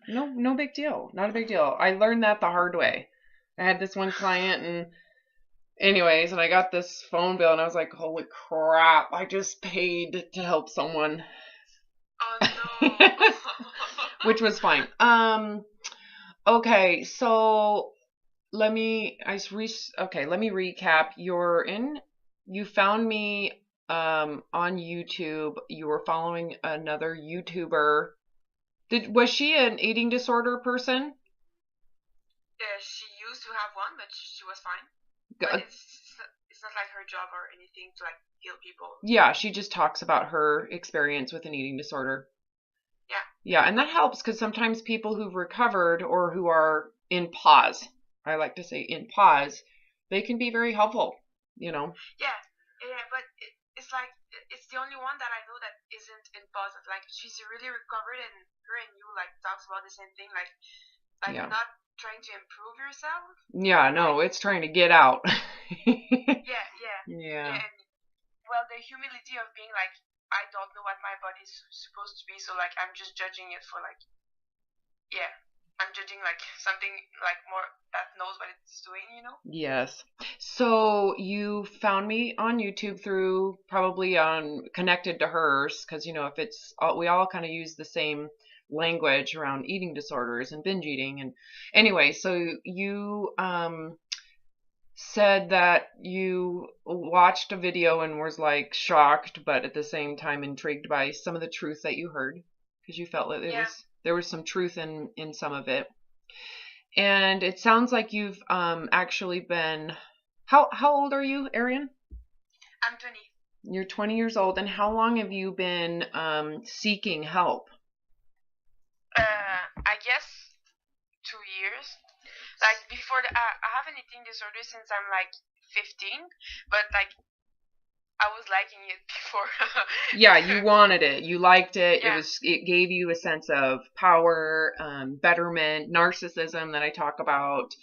No big deal. Not a big deal. I learned that the hard way. I had this one client and anyways, and I got this phone bill and I was like, holy crap, I just paid to help someone. Oh no. Which was fine. Okay, so let me recap. You found me on YouTube. You were following another YouTuber. Was she an eating disorder person? Yeah, she used to have one, but she was fine. But it's not like her job or anything to like heal people. Yeah, she just talks about her experience with an eating disorder. Yeah. Yeah, and that helps because sometimes people who've recovered or who are in pause, I like to say in pause, they can be very helpful, you know. Yeah, yeah, but it's like it's the only one that I know that isn't in pause. Like she's really recovered, and her and you like talks about the same thing, like Yeah. not trying to improve yourself. Yeah, no, it's trying to get out. Yeah, yeah, Yeah. yeah. And well, the humility of being like, I don't know what my body's supposed to be, so like I'm just judging it for like, yeah, I'm judging like something like more that knows what it's doing, you know? Yes. So you found me on YouTube through probably connected to hers because you know if it's we all kind of use the same language around eating disorders and binge eating and anyway, so you said that you watched a video and was like shocked but at the same time intrigued by some of the truth that you heard because you felt that there was some truth in some of it. And it sounds like you've actually been how old are you, Arian? I'm 20. You're 20 years old, and how long have you been seeking help? I guess 2 years. Like before, I have an eating disorder since I'm like 15, but like I was liking it before. Yeah, you wanted it. You liked it. Yeah. It gave you a sense of power, betterment, narcissism that I talk about,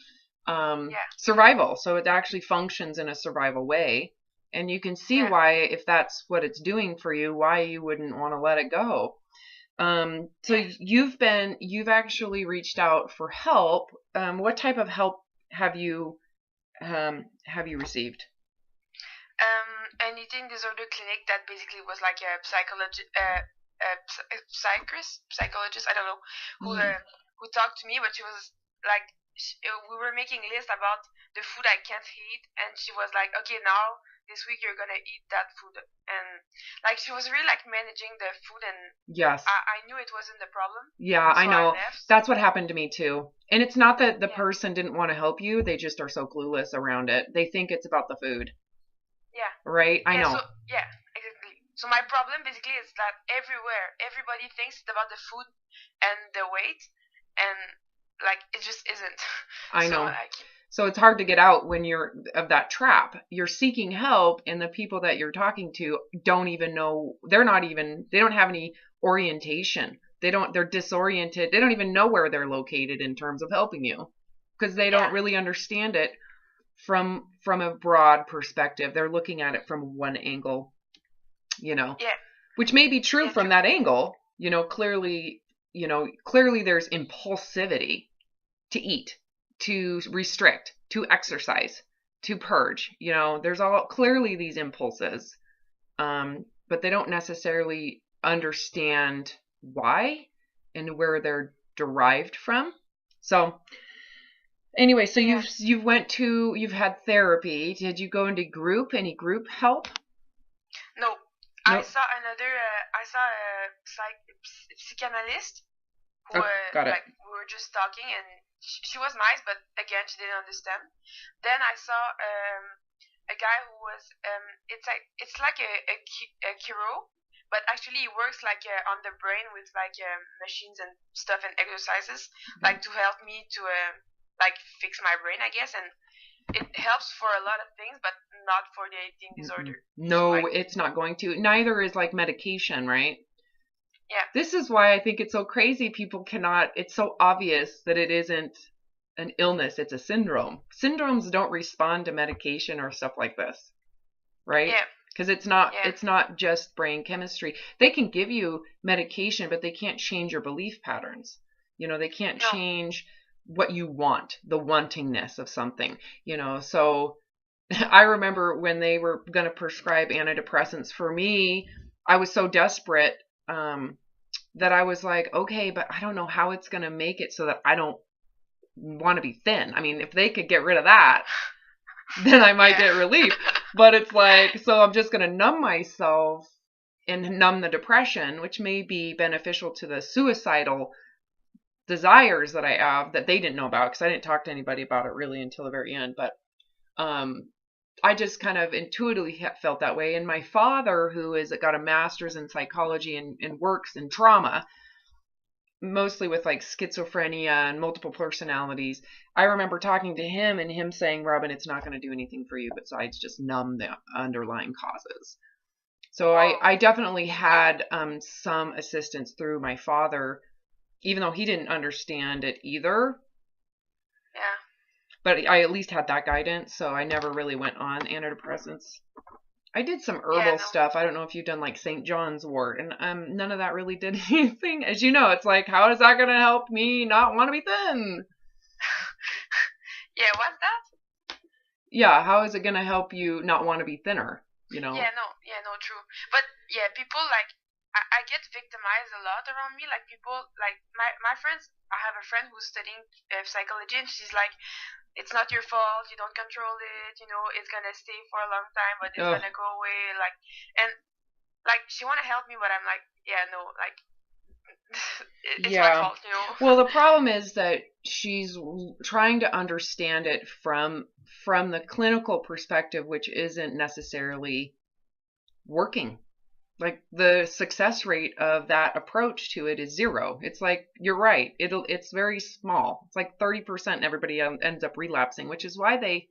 survival. So it actually functions in a survival way. And you can see why, if that's what it's doing for you, why you wouldn't want to let it go. So you've actually reached out for help. What type of help have you received? An eating disorder clinic that basically was like a psychologist, I don't know, who talked to me, but she was like, we were making lists about the food I can't eat, and she was like, okay, now this week you're gonna eat that food, and like she was really like managing the food, and yes, I knew it wasn't the problem. Yeah, so I know. That's what happened to me too. And it's not that the person didn't want to help you, they just are so clueless around it. They think it's about the food. Yeah. Right? I know. So, yeah, exactly. So my problem basically is that everybody thinks it's about the food and the weight, and like it just isn't. I know. So it's hard to get out when you're of that trap. You're seeking help, and the people that you're talking to don't even know. They don't have any orientation. They're disoriented. They don't even know where they're located in terms of helping you because they don't really understand it from a broad perspective. They're looking at it from one angle, you know. Yeah. Which may be true from that angle. Clearly there's impulsivity to eat, to restrict, to exercise, to purge. There's all clearly these impulses, but they don't necessarily understand why and where they're derived from. So anyway, so you've had therapy. Did you go into any group help? No. I saw a psychanalyst who got it. like we were just talking, and she was nice, but again she didn't understand. Then I saw a guy who was it's like a chiro, but actually he works like on the brain with like machines and stuff and exercises, like to help me to like fix my brain, I guess, and it helps for a lot of things, but not for the eating disorder. No, so, it's not going to. Neither is like medication, right? Yeah. This is why I think it's so crazy. People cannot. It's so obvious that it isn't an illness. It's a syndrome. Syndromes don't respond to medication or stuff like this, right? Yeah. Because it's not just brain chemistry. They can give you medication, but they can't change your belief patterns. They can't No. change what you want, the wantingness of something, So I remember when they were going to prescribe antidepressants for me, I was so desperate that I was like, okay, but I don't know how it's going to make it so that I don't want to be thin. I mean, if they could get rid of that, then I might get relief. But it's like, so I'm just going to numb myself and numb the depression, which may be beneficial to the suicidal desires that I have that they didn't know about, because I didn't talk to anybody about it really until the very end. But I just kind of intuitively felt that way. And my father, who has got a master's in psychology and works in trauma, mostly with like schizophrenia and multiple personalities, I remember talking to him and him saying, Robin, it's not going to do anything for you besides just numb the underlying causes. So I definitely had some assistance through my father, even though he didn't understand it either. Yeah. But I at least had that guidance, so I never really went on antidepressants. I did some herbal stuff. I don't know if you've done like St. John's wort, and none of that really did anything. As you know, it's like, how is that going to help me not want to be thin? Yeah, what's that? Yeah, how is it going to help you not want to be thinner? Yeah, no, true. But yeah, people like I get victimized a lot around me. Like people, like my friends. I have a friend who's studying psychology, and she's like, it's not your fault, you don't control it, it's gonna stay for a long time, but it's gonna go away, and she wanna help me, but I'm like, yeah, no, like it's my fault, Well, the problem is that she's trying to understand it from the clinical perspective, which isn't necessarily working. Like the success rate of that approach to it is 0. It's like, you're right. It's very small. It's like 30%, and everybody ends up relapsing, which is why they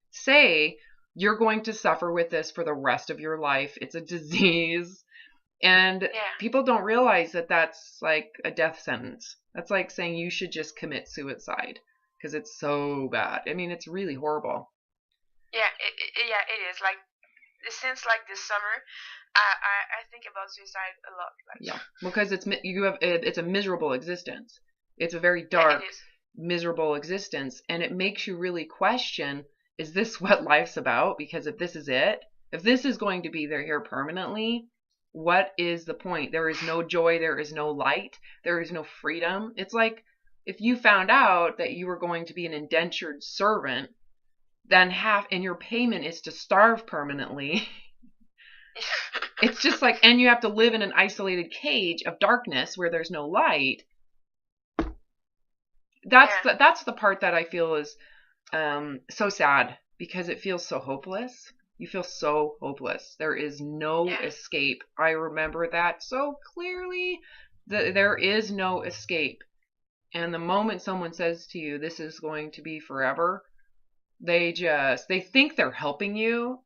say you're going to suffer with this for the rest of your life. It's a disease. And people don't realize that that's like a death sentence. That's like saying you should just commit suicide because it's so bad. I mean, it's really horrible. Yeah, it is. Like, since like this summer, I think about suicide a lot. Yeah, because it's a miserable existence. It's a very dark, miserable existence, and it makes you really question: is this what life's about? Because if this is it, if this is going to be here permanently, what is the point? There is no joy. There is no light. There is no freedom. It's like if you found out that you were going to be an indentured servant, then and your payment is to starve permanently. It's just like, and you have to live in an isolated cage of darkness where there's no light. That's the part that I feel is so sad, because it feels so hopeless. You feel so hopeless. There is no escape. I remember that so clearly. There is no escape. And the moment someone says to you, this is going to be forever, they think they're helping you.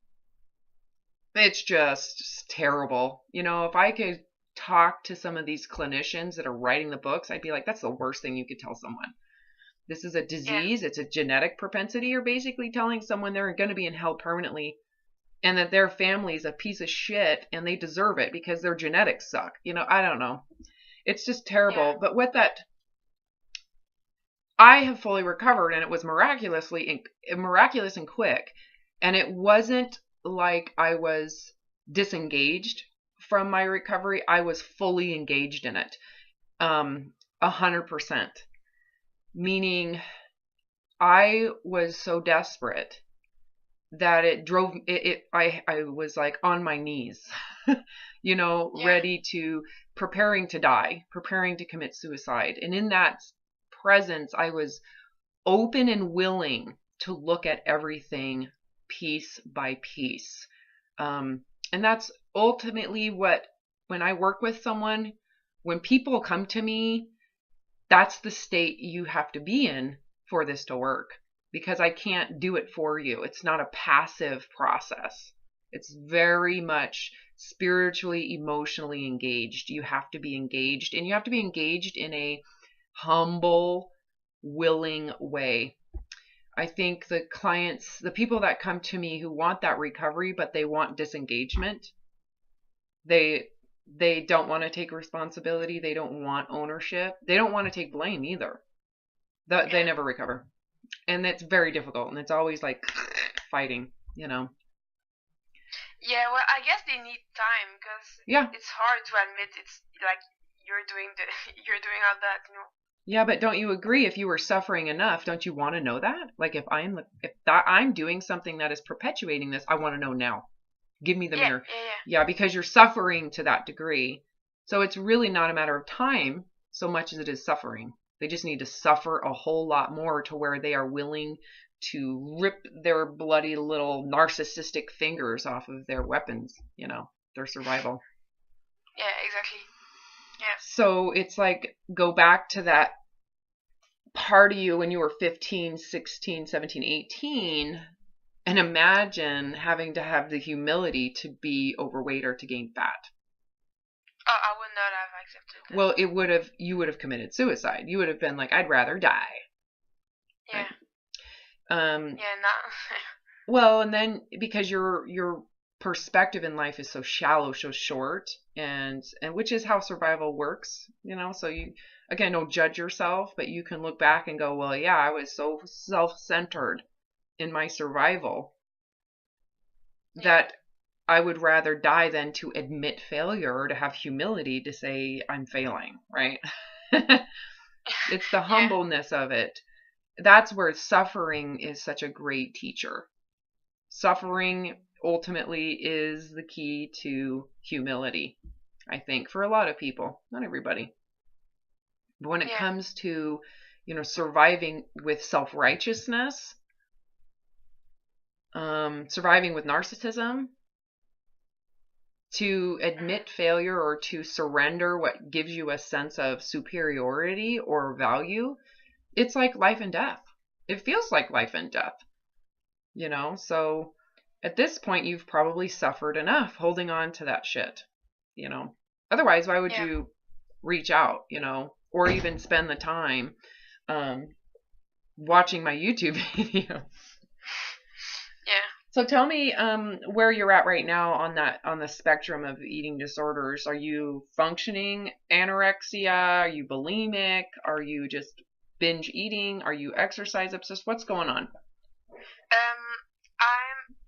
It's just terrible. If I could talk to some of these clinicians that are writing the books, I'd be like, that's the worst thing you could tell someone. This is a disease. It's a genetic propensity. You're basically telling someone they're going to be in hell permanently, and that their family is a piece of shit and they deserve it because their genetics suck. I don't know. It's just terrible. But with that, I have fully recovered, and it was miraculous and quick. And it wasn't like I was disengaged from my recovery. I was fully engaged in it. 100%. Meaning I was so desperate that it drove I was like on my knees, ready to, preparing to die, preparing to commit suicide. And in that presence, I was open and willing to look at everything piece by piece. And that's ultimately when I work with someone, when people come to me, that's the state you have to be in for this to work, because I can't do it for you. It's not a passive process. It's very much spiritually, emotionally engaged. You have to be engaged, and you have to be engaged in a humble, willing way. I think the clients, the people that come to me who want that recovery, but they want disengagement, they They don't want to take responsibility. They don't want ownership. They don't want to take blame either. They never recover. And it's very difficult. And it's always like fighting, you know. Yeah, well, I guess they need time because Yeah. it's hard to admit it's like you're doing you're doing all that, you know. Yeah, but don't you agree? If you were suffering enough, don't you want to know that? Like if I'm doing something that is perpetuating this, I want to know now. Give me the mirror. Yeah, because you're suffering to that degree. So it's really not a matter of time so much as it is suffering. They just need to suffer a whole lot more to where they are willing to rip their bloody little narcissistic fingers off of their weapons, you know, their survival. Yeah, exactly. Yeah. So it's like, go back to that part of you when you were 15, 16, 17, 18, and imagine having to have the humility to be overweight or to gain fat. Oh, I would not have accepted that. Well, you would have committed suicide. You would have been like, I'd rather die. Yeah. Right? Yeah, not. Well, and then because your perspective in life is so shallow, so short, and which is how survival works, you know. So you, again, don't judge yourself, but you can look back and go, well, yeah, I was so self-centered in my survival that I would rather die than to admit failure or to have humility to say I'm failing, right? It's the humbleness of it. That's where suffering is such a great teacher. Suffering ultimately is the key to humility, I think, for a lot of people, not everybody. But when it comes to, you know, surviving with self-righteousness, surviving with narcissism, to admit failure or to surrender what gives you a sense of superiority or value, it's like life and death. It feels like life and death, you know? So at this point, you've probably suffered enough holding on to that shit, you know? Otherwise, why would you reach out, you know, or even spend the time watching my YouTube video? Yeah. So tell me where you're at right now on the spectrum of eating disorders. Are you functioning anorexia? Are you bulimic? Are you just binge eating? Are you exercise obsessed? What's going on?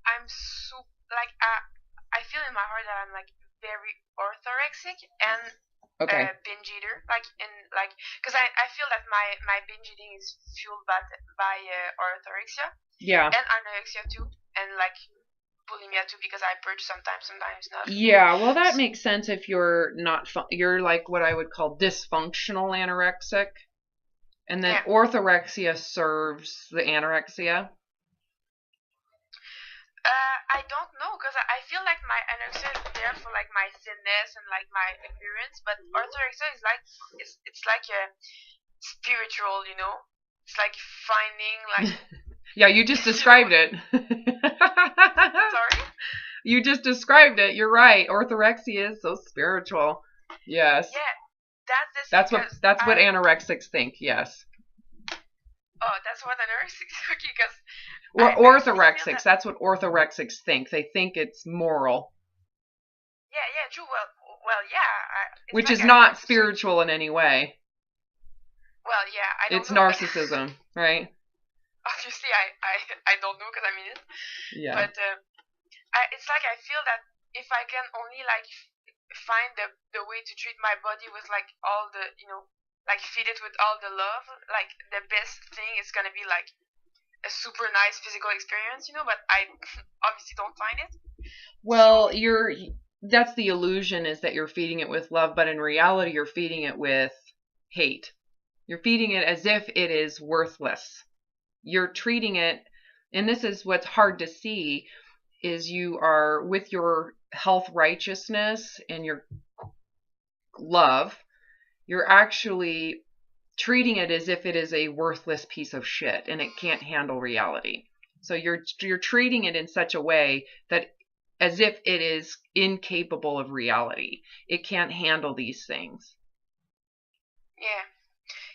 I'm so like I feel in my heart that I'm like very orthorexic and binge eater, like in like because I feel that my binge eating is fueled by orthorexia, and anorexia too, and like bulimia too, because I purge sometimes not. Yeah, well, that makes sense if you're not you're like what I would call dysfunctional anorexic, and then orthorexia serves the anorexia. I don't know, because I feel like my anorexia is there for like my thinness and like my appearance, but orthorexia is like it's like a spiritual, you know. It's like finding like. Yeah, you just described it. Sorry. You just described it. You're right. Orthorexia is so spiritual. Yes. Yeah, that's what anorexics think. Yes. Oh, that's what anorexics. Okay, because. Or orthorexics. That's what orthorexics think. They think it's moral. Yeah, true. Well, yeah. Which is not spiritual in any way. Well, yeah, I don't know. It's narcissism, right? Obviously, I don't know because I'm in it. Yeah. But it's like I feel that if I can only like find the way to treat my body with like all the, you know, like feed it with all the love, like the best thing is gonna be like a super nice physical experience, you know, but I obviously don't find it. Well, that's the illusion, is that you're feeding it with love, but in reality you're feeding it with hate. You're feeding it as if it is worthless. You're treating it, and this is what's hard to see, is you are with your health righteousness and your love, you're actually treating it as if it is a worthless piece of shit and it can't handle reality. So you're treating it in such a way that as if it is incapable of reality. It can't handle these things.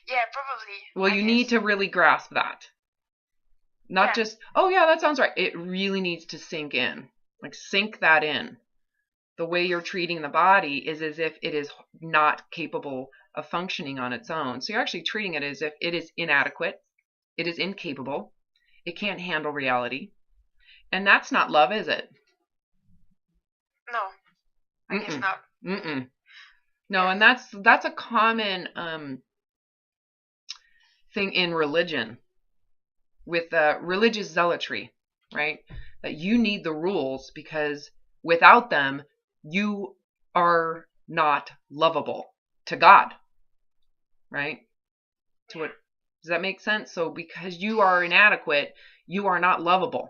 Yeah, probably. Well, you need to really grasp that. Not just, oh yeah, that sounds right. It really needs to sink in. Like, sink that in. The way you're treating the body is as if it is not capable of functioning on its own. So you're actually treating it as if it is inadequate, it is incapable, it can't handle reality. And that's not love, is it? No, I guess not. No, and that's a common thing in religion, with religious zealotry, right? That you need the rules because without them, you are not lovable to God, right? To what, does that make sense? So because you are inadequate, you are not lovable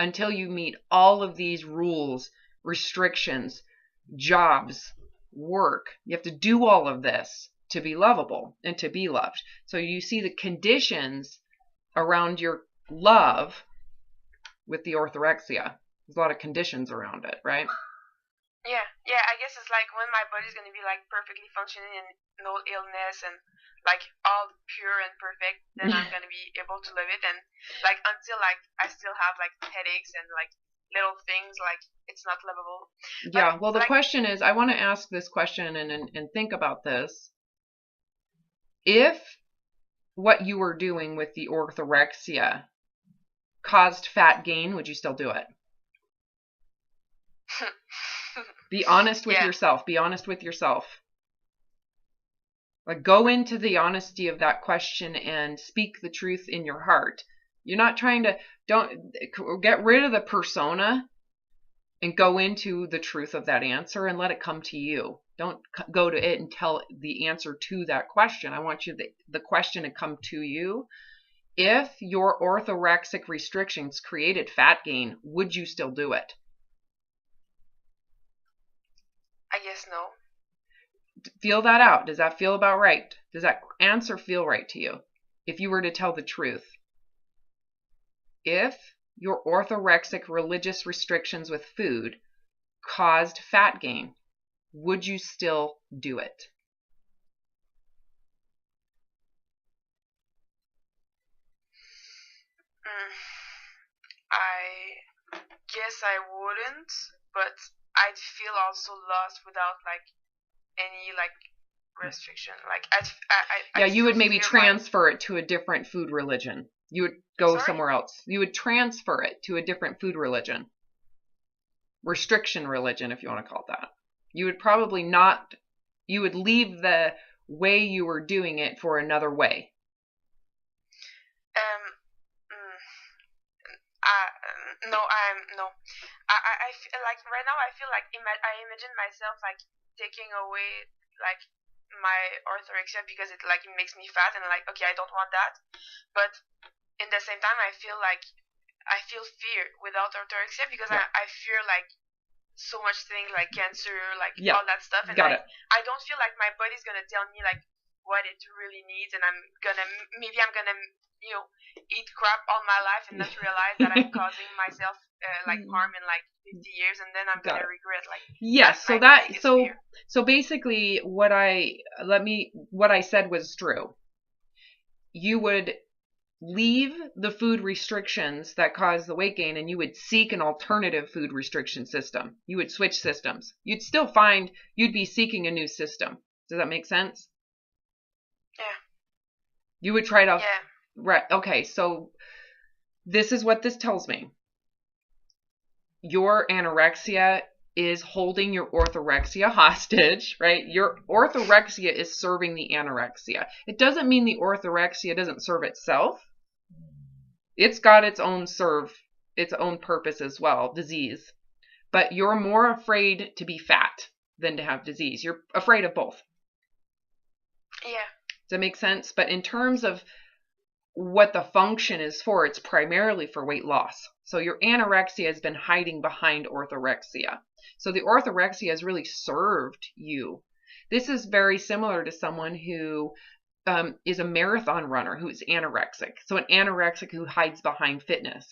until you meet all of these rules, restrictions, jobs, work. You have to do all of this to be lovable and to be loved. So you see the conditions around your love with the orthorexia. There's a lot of conditions around it, right? Yeah, I guess it's like when my body's gonna be like perfectly functioning and no illness and like all pure and perfect, then I'm gonna be able to live it. And like until like I still have like headaches and like little things, like it's not livable. Yeah, well the question is, I want to ask this question and think about this. If what you were doing with the orthorexia caused fat gain, would you still do it? Be honest with yourself. Be honest with yourself. Like, go into the honesty of that question and speak the truth in your heart. You're not trying to, don't get rid of the persona and go into the truth of that answer and let it come to you. Don't go to it and tell the answer to that question. I want you the question to come to you. If your orthorexic restrictions created fat gain, would you still do it? I guess no. Feel that out. Does that feel about right? Does that answer feel right to you? If you were to tell the truth. If your orthorexic religious restrictions with food caused fat gain, would you still do it? I guess I wouldn't, but I'd feel also lost without like any like restriction. Like yeah, you would maybe transfer it to a different food religion. You would go somewhere else. You would transfer it to a different food religion. Restriction religion, if you want to call it that. You would probably not, you would leave the way you were doing it for another way. No. I feel like right now I feel like I imagine myself like taking away like my orthorexia because it like it makes me fat and like okay I don't want that, but in the same time I feel like I feel fear without orthorexia because I fear like so much things like cancer, like all that stuff, and like, I don't feel like my body's gonna tell me like what it really needs, and I'm gonna eat crap all my life and not realize that I'm causing myself like harm in like 50 years, and then I'm gonna regret like. Yes, so basically what I said was true. You would leave the food restrictions that cause the weight gain and you would seek an alternative food restriction system. You would switch systems. You'd still find you'd be seeking a new system. Does that make sense? Yeah. You would try to... Yeah. Right. Okay, so this is what this tells me. Your anorexia is holding your orthorexia hostage, right? Your orthorexia is serving the anorexia. It doesn't mean the orthorexia doesn't serve itself. It's got its own purpose as well, disease. But you're more afraid to be fat than to have disease. You're afraid of both. Yeah. Does that make sense? But in terms of what the function is for, it's primarily for weight loss. So your anorexia has been hiding behind orthorexia. So the orthorexia has really served you. This is very similar to someone who is a marathon runner who is anorexic. So an anorexic who hides behind fitness.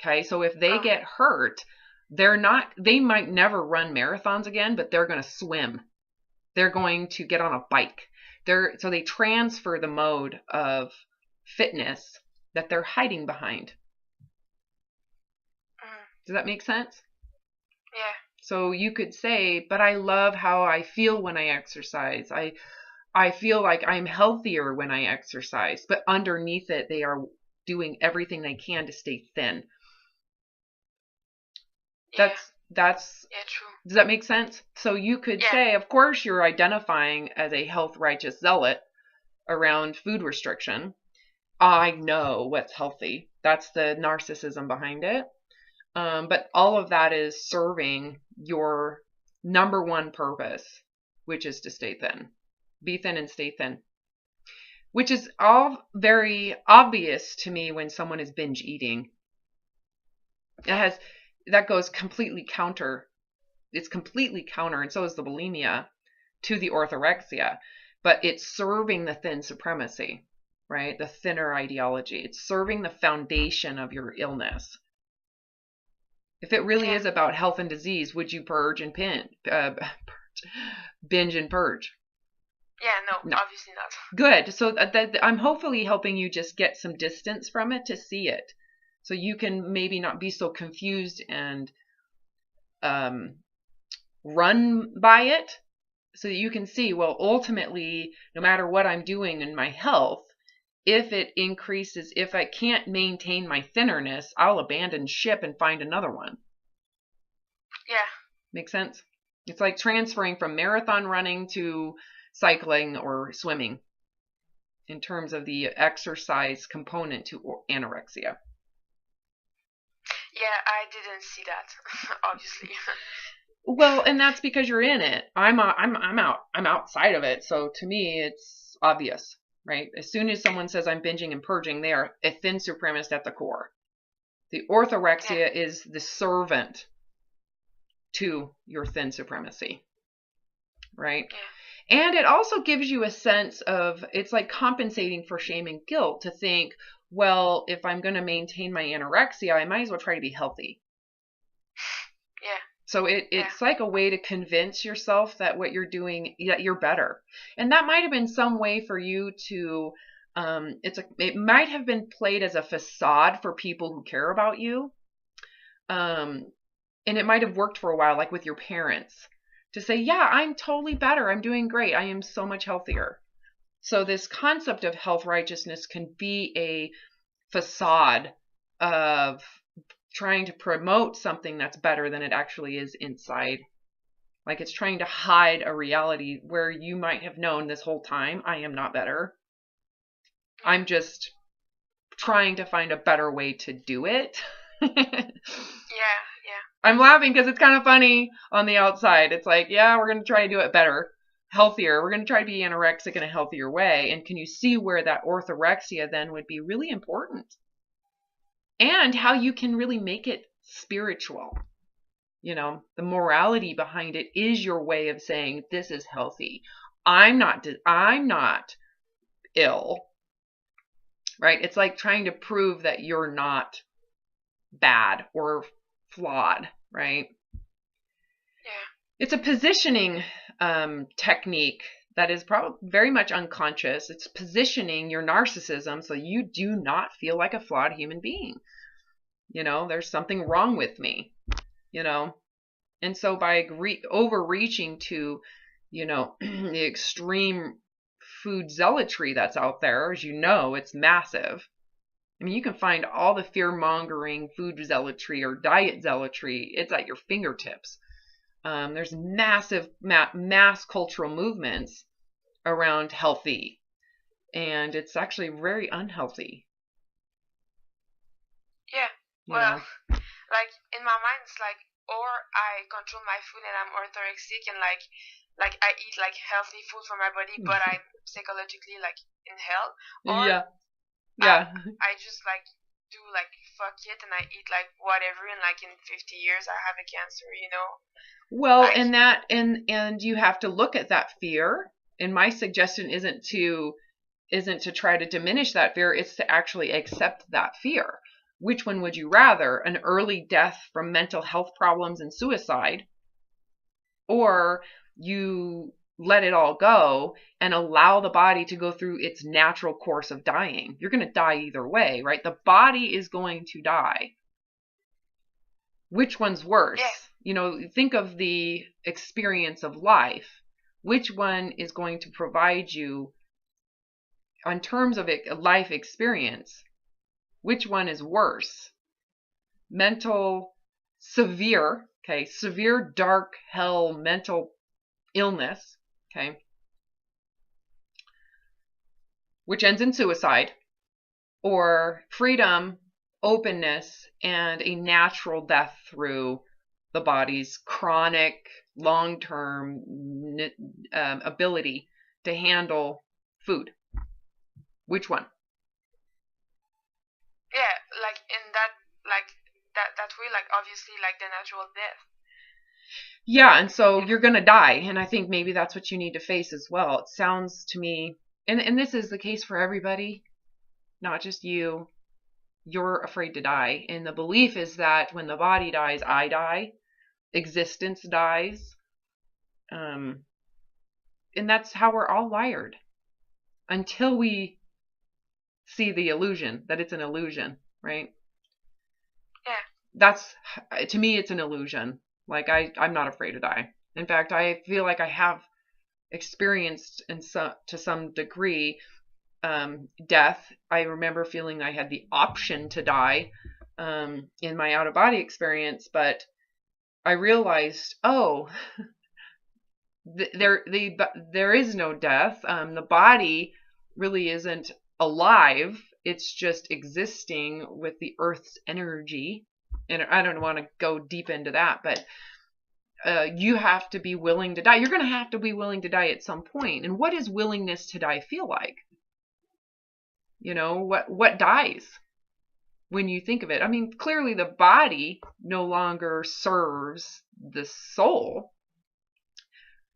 Okay, so if they get hurt, they might never run marathons again, but they're going to swim. They're going to get on a bike. So they transfer the mode of fitness that they're hiding behind. Does that make sense? Yeah. So you could say, but I love how I feel when I exercise. I feel like I'm healthier when I exercise, but underneath it, they are doing everything they can to stay thin. Yeah. That's Yeah, true. Does that make sense? So you could say, of course, you're identifying as a health righteous zealot around food restriction. I know what's healthy. That's the narcissism behind it. But all of that is serving your number one purpose, which is to stay thin. Be thin and stay thin. Which is all very obvious to me when someone is binge eating. That goes completely counter. It's completely counter, and so is the bulimia, to the orthorexia. But it's serving the thin supremacy, right? The thinner ideology. It's serving the foundation of your illness. If it really is about health and disease, would you binge and purge? Yeah, no, obviously not. Good. So I'm hopefully helping you just get some distance from it to see it. So you can maybe not be so confused and run by it, so that you can see, well, ultimately, no matter what I'm doing in my health, if it increases, if I can't maintain my thinnerness, I'll abandon ship and find another one. Yeah. Make sense? It's like transferring from marathon running to cycling or swimming in terms of the exercise component to anorexia. Yeah, I didn't see that, obviously. Well, and that's because you're in it. I'm outside of it. So to me, it's obvious, right? As soon as someone says I'm binging and purging, they are a thin supremacist at the core. The orthorexia is the servant to your thin supremacy, right? Yeah. And it also gives you a sense of, it's like compensating for shame and guilt to think, well, if I'm going to maintain my anorexia, I might as well try to be healthy. Yeah. So it's like a way to convince yourself that what you're doing, that you're better. And that might have been some way for you to, it might have been played as a facade for people who care about you. And it might have worked for a while, like with your parents, to say, yeah, I'm totally better. I'm doing great. I am so much healthier. So this concept of health righteousness can be a facade of trying to promote something that's better than it actually is inside. Like it's trying to hide a reality where you might have known this whole time, I am not better. I'm just trying to find a better way to do it. Yeah. I'm laughing because it's kind of funny on the outside. It's like, yeah, we're going to try to do it better, healthier. We're going to try to be anorexic in a healthier way. And can you see where that orthorexia then would be really important? And how you can really make it spiritual. You know, the morality behind it is your way of saying, this is healthy. I'm not ill. Right? It's like trying to prove that you're not bad or flawed, right? Yeah. It's a positioning technique that is probably very much unconscious. It's positioning your narcissism so you do not feel like a flawed human being. You know, there's something wrong with me, you know. And so by overreaching to, you know, the extreme food zealotry that's out there, as you know, it's massive. I mean, you can find all the fear-mongering food zealotry or diet zealotry. It's at your fingertips. There's massive mass cultural movements around healthy, and it's actually very unhealthy. Yeah. Well, like in my mind, it's like, or I control my food and I'm orthorexic and like I eat like healthy food for my body, but I'm psychologically like in hell. Or I just like do like fuck it and I eat like whatever and like in 50 years I have a cancer, you know. Well, like, and you have to look at that fear. And my suggestion isn't to try to diminish that fear. It's to actually accept that fear. Which one would you rather? An early death from mental health problems and suicide, or you let it all go and allow the body to go through its natural course of dying? You're going to die either way, right? The body is going to die. Which one's worse? think of the experience of life. Which one is going to provide you, on terms of life experience, which one is worse? Mental, severe dark hell mental illness, which ends in suicide, or freedom, openness, and a natural death through the body's chronic, long-term ability to handle food. Which one? Yeah, like in that, like that way, like obviously, like the natural death. Yeah, and so you're gonna die, and I think maybe that's what you need to face as well. It sounds to me, and this is the case for everybody, not just you. You're afraid to die, and the belief is that when the body dies, I die, existence dies, and that's how we're all wired. Until we see the illusion that it's an illusion, right? Yeah. To me, it's an illusion. Like I'm not afraid to die. In fact, I feel like I have experienced to some degree death. I remember feeling I had the option to die in my out of body experience, but I realized, there is no death. The body really isn't alive. It's just existing with the earth's energy. And I don't want to go deep into that, but you have to be willing to die. You're going to have to be willing to die at some point. And what does willingness to die feel like? What dies when you think of it? I mean, clearly the body no longer serves the soul.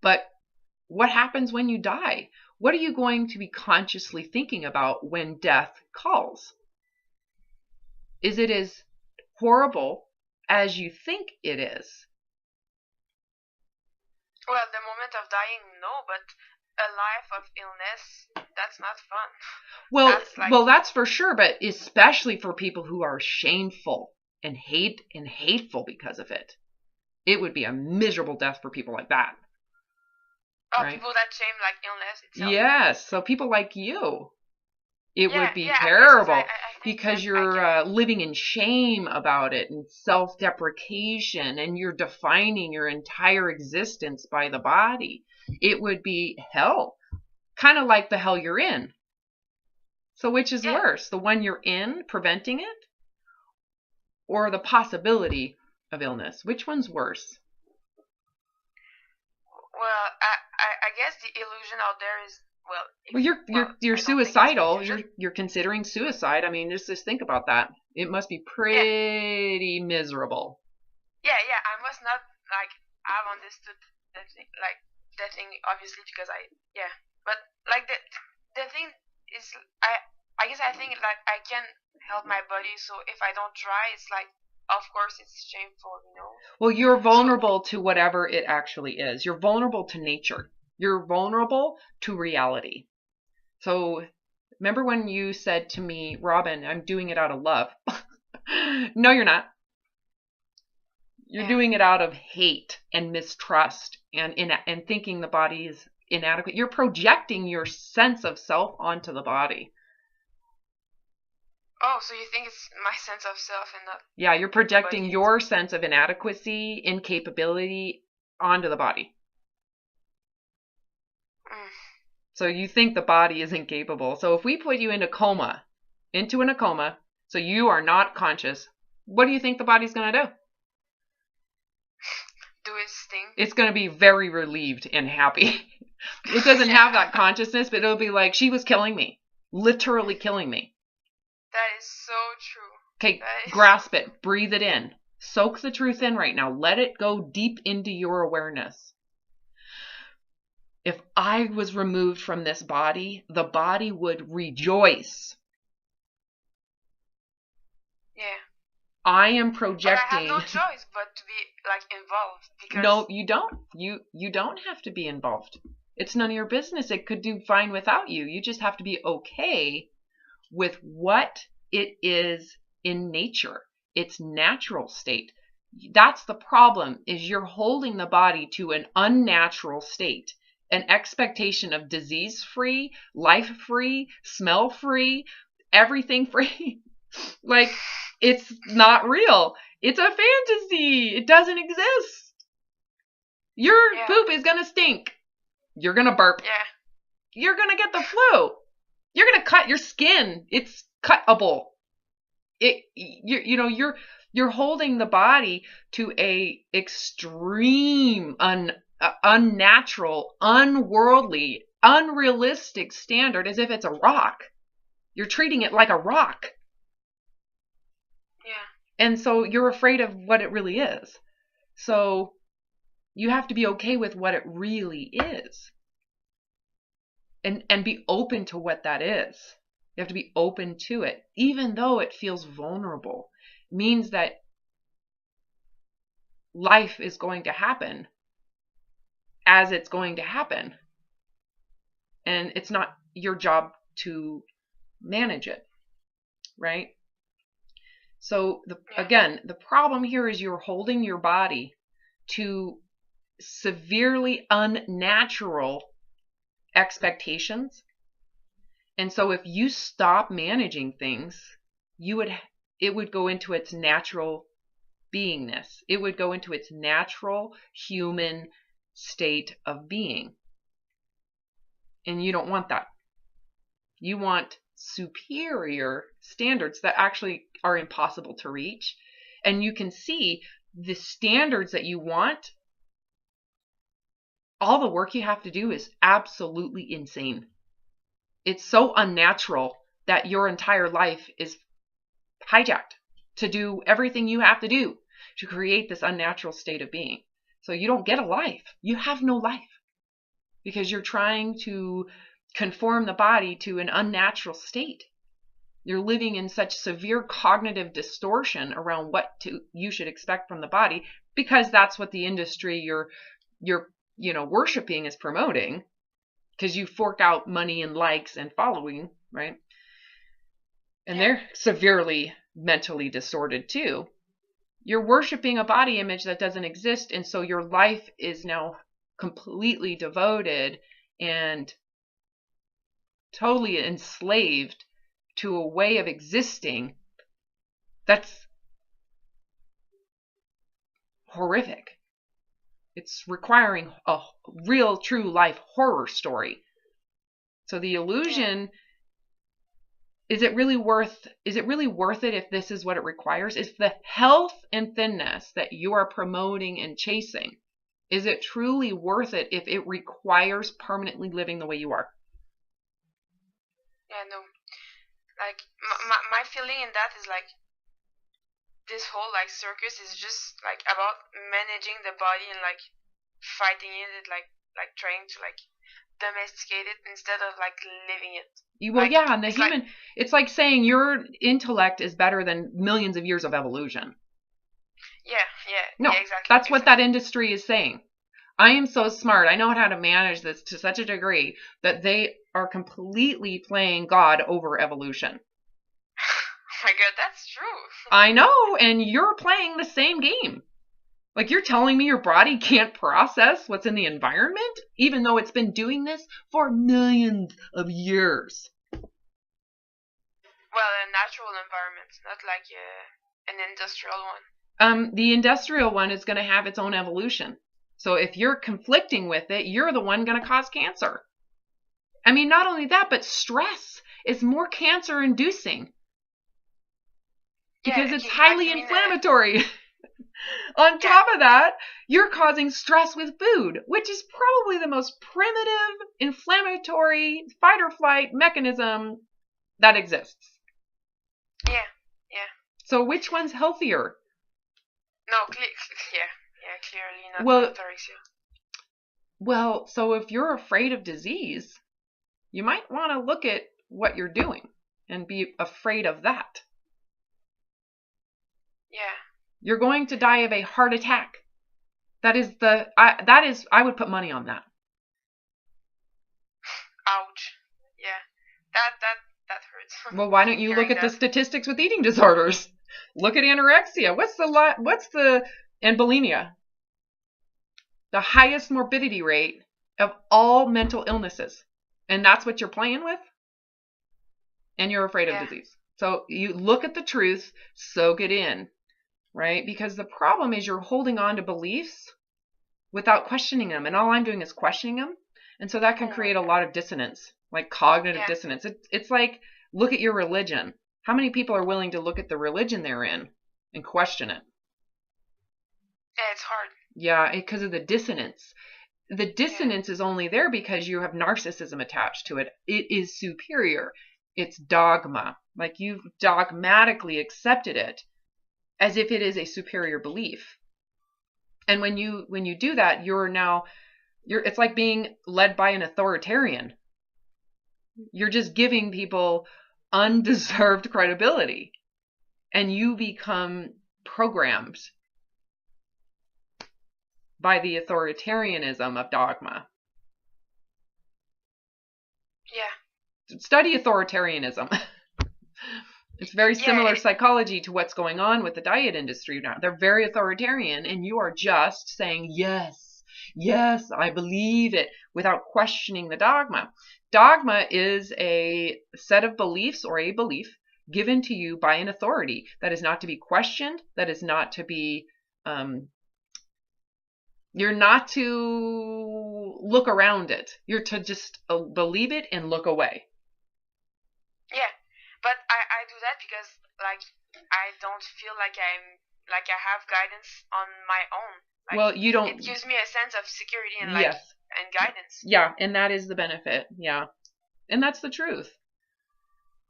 But what happens when you die? What are you going to be consciously thinking about when death calls? Is it as horrible as you think it is? Well, the moment of dying, no, but a life of illness, that's not fun. Well, that's for sure, but especially for people who are shameful and hateful because of it. It would be a miserable death for people like that. Oh, right? People that shame like illness itself. Yes, so people like you. It would be yeah, terrible I because you're living in shame about it and self-deprecation, and you're defining your entire existence by the body. It would be hell, kind of like the hell you're in. So which is worse, the one you're in, preventing it, or the possibility of illness? Which one's worse? Well, I guess the illusion out there is you're suicidal. You're considering suicide. I mean, just think about that. It must be pretty miserable. Yeah. I must not have understood the thing obviously because but like the thing is I guess I think like I can help my body. So if I don't try, it's like of course it's shameful, Well, you're vulnerable to whatever it actually is. You're vulnerable to nature. You're vulnerable to reality. So remember when you said to me, Robin, I'm doing it out of love. No, you're not. You're doing it out of hate and mistrust and thinking the body is inadequate. You're projecting your sense of self onto the body. Oh, so you think it's my sense of self and not... Yeah, you're projecting your sense of inadequacy, incapability onto the body. So you think the body is incapable. So if we put you into a coma, so you are not conscious, what do you think the body's going to do? Do its thing. It's going to be very relieved and happy. It doesn't have that consciousness, but it'll be like, she was killing me. Literally killing me. That is so true. Okay, grasp it. Breathe it in. Soak the truth in right now. Let it go deep into your awareness. If I was removed from this body, the body would rejoice. Yeah. I am projecting. But I have no choice but to be involved. Because... No, you don't. You don't have to be involved. It's none of your business. It could do fine without you. You just have to be okay with what it is in nature, its natural state. That's the problem, is you're holding the body to an unnatural state, an expectation of disease-free, life-free, smell-free, everything free. Like, it's not real. It's a fantasy. It doesn't exist. Your poop is going to stink. You're going to burp. Yeah. You're going to get the flu. You're going to cut your skin. It's cuttable. You're holding the body to a extreme, unnatural, unworldly, unrealistic standard as if it's a rock. You're treating it like a rock. Yeah. And so you're afraid of what it really is. So you have to be okay with what it really is. And be open to what that is. You have to be open to it, even though it feels vulnerable. It means that life is going to happen as it's going to happen. And it's not your job to manage it, right? So again, the problem here is you're holding your body to severely unnatural expectations. And so if you stop managing things, it would go into its natural beingness. It would go into its natural human state of being. And you don't want that. You want superior standards that actually are impossible to reach. And you can see the standards that you want, all the work you have to do is absolutely insane. It's so unnatural that your entire life is hijacked to do everything you have to do to create this unnatural state of being. So you don't get a life. You have no life because you're trying to conform the body to an unnatural state. You're living in such severe cognitive distortion around what you should expect from the body because that's what the industry you're worshiping is promoting, because you fork out money and likes and following, right? And they're severely mentally distorted too. You're worshiping a body image that doesn't exist, and so your life is now completely devoted and totally enslaved to a way of existing that's horrific. It's requiring a real, true life horror story. So the illusion, is it really worth it if this is what it requires? Is the health and thinness that you are promoting and chasing, is it truly worth it if it requires permanently living the way you are? Yeah, no. Like, my feeling in that is like, this whole like circus is just like about managing the body and like fighting it, like trying to like domesticate it instead of like living it. Well, yeah, and it's like saying your intellect is better than millions of years of evolution. Yeah, exactly. That's what that industry is saying. I am so smart. I know how to manage this to such a degree that they are completely playing God over evolution. Oh my God, that's true. I know, and you're playing the same game. Like, you're telling me your body can't process what's in the environment, even though it's been doing this for millions of years. Well, a natural environment, not like an industrial one. The industrial one is going to have its own evolution. So if you're conflicting with it, you're the one going to cause cancer. I mean, not only that, but stress is more cancer-inducing. Because it's highly inflammatory. On top of that, you're causing stress with food, which is probably the most primitive inflammatory fight or flight mechanism that exists. Yeah. So which one's healthier? No, clearly not orthorexia. Well, so if you're afraid of disease, you might want to look at what you're doing and be afraid of that. Yeah. You're going to die of a heart attack. I would put money on that. Ouch. Yeah. That hurts. Well, why don't you look at the statistics with eating disorders? Look at anorexia. What's the and bulimia. The highest morbidity rate of all mental illnesses. And that's what you're playing with? And you're afraid of disease. So you look at the truth, soak it in, right? Because the problem is you're holding on to beliefs without questioning them. And all I'm doing is questioning them. And so that can create a lot of dissonance, like cognitive dissonance. It's like, look at your religion. How many people are willing to look at the religion they're in and question it? Yeah, it's hard. Yeah, because of the dissonance. The dissonance is only there because you have narcissism attached to it. It is superior. It's dogma. Like you've dogmatically accepted it as if it is a superior belief. And when you do that, it's like being led by an authoritarian. You're just giving people undeserved credibility, and you become programmed by the authoritarianism of dogma. Yeah. Study authoritarianism. It's very similar psychology to what's going on with the diet industry now. They're very authoritarian, and you are just saying, yes, I believe it, without questioning the dogma. Dogma is a set of beliefs or a belief given to you by an authority that is not to be questioned, that is not to be, you're not to look around it. You're to just believe it and look away. Yeah. But I do that because, like, I don't feel like I have guidance on my own. Like, well, you don't. It gives me a sense of security and and guidance. Yeah, and that is the benefit. Yeah, and that's the truth.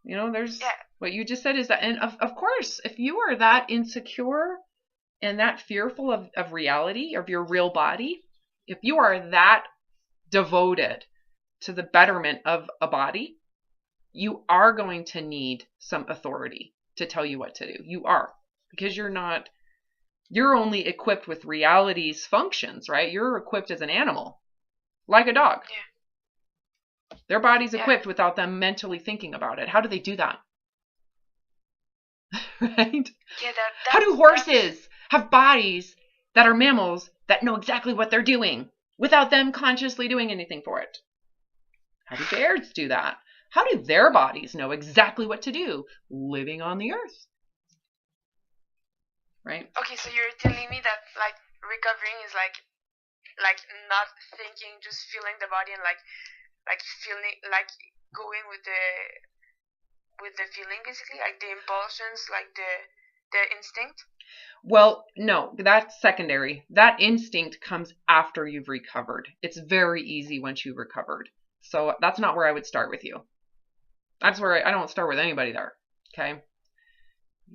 There's what you just said is that, and of course, if you are that insecure and that fearful of reality, of your real body, if you are that devoted to the betterment of a body, you are going to need some authority to tell you what to do. You are, because you're only equipped with reality's functions, right? You're equipped as an animal, like a dog. Yeah. Their body's equipped without them mentally thinking about it. How do they do that? Right? Yeah, how do horses have bodies that are mammals that know exactly what they're doing without them consciously doing anything for it? How do bears do that? How do their bodies know exactly what to do living on the earth? Right? Okay, so you're telling me that, like, recovering is like not thinking, just feeling the body and like feeling, like going with the feeling, basically, like the impulsions, like the instinct. Well, no, that's secondary. That instinct comes after you've recovered. It's very easy once you've recovered. So that's not where I would start with you. That's where I don't start with anybody there. Okay.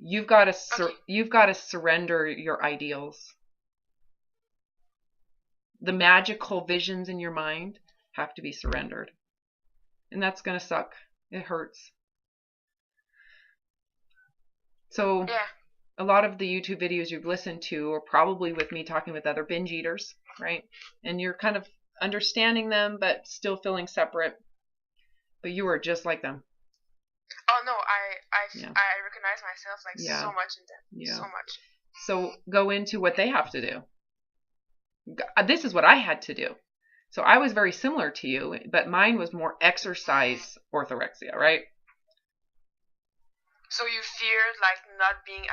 You've got to surrender your ideals. The magical visions in your mind have to be surrendered. And that's going to suck. It hurts. So a lot of the YouTube videos you've listened to are probably with me talking with other binge eaters, right? And you're kind of understanding them, but still feeling separate. But you are just like them. Oh no, I recognize myself so much in them. Yeah. So much. So go into what they have to do. This is what I had to do. So I was very similar to you, but mine was more exercise orthorexia, right? So you feared not being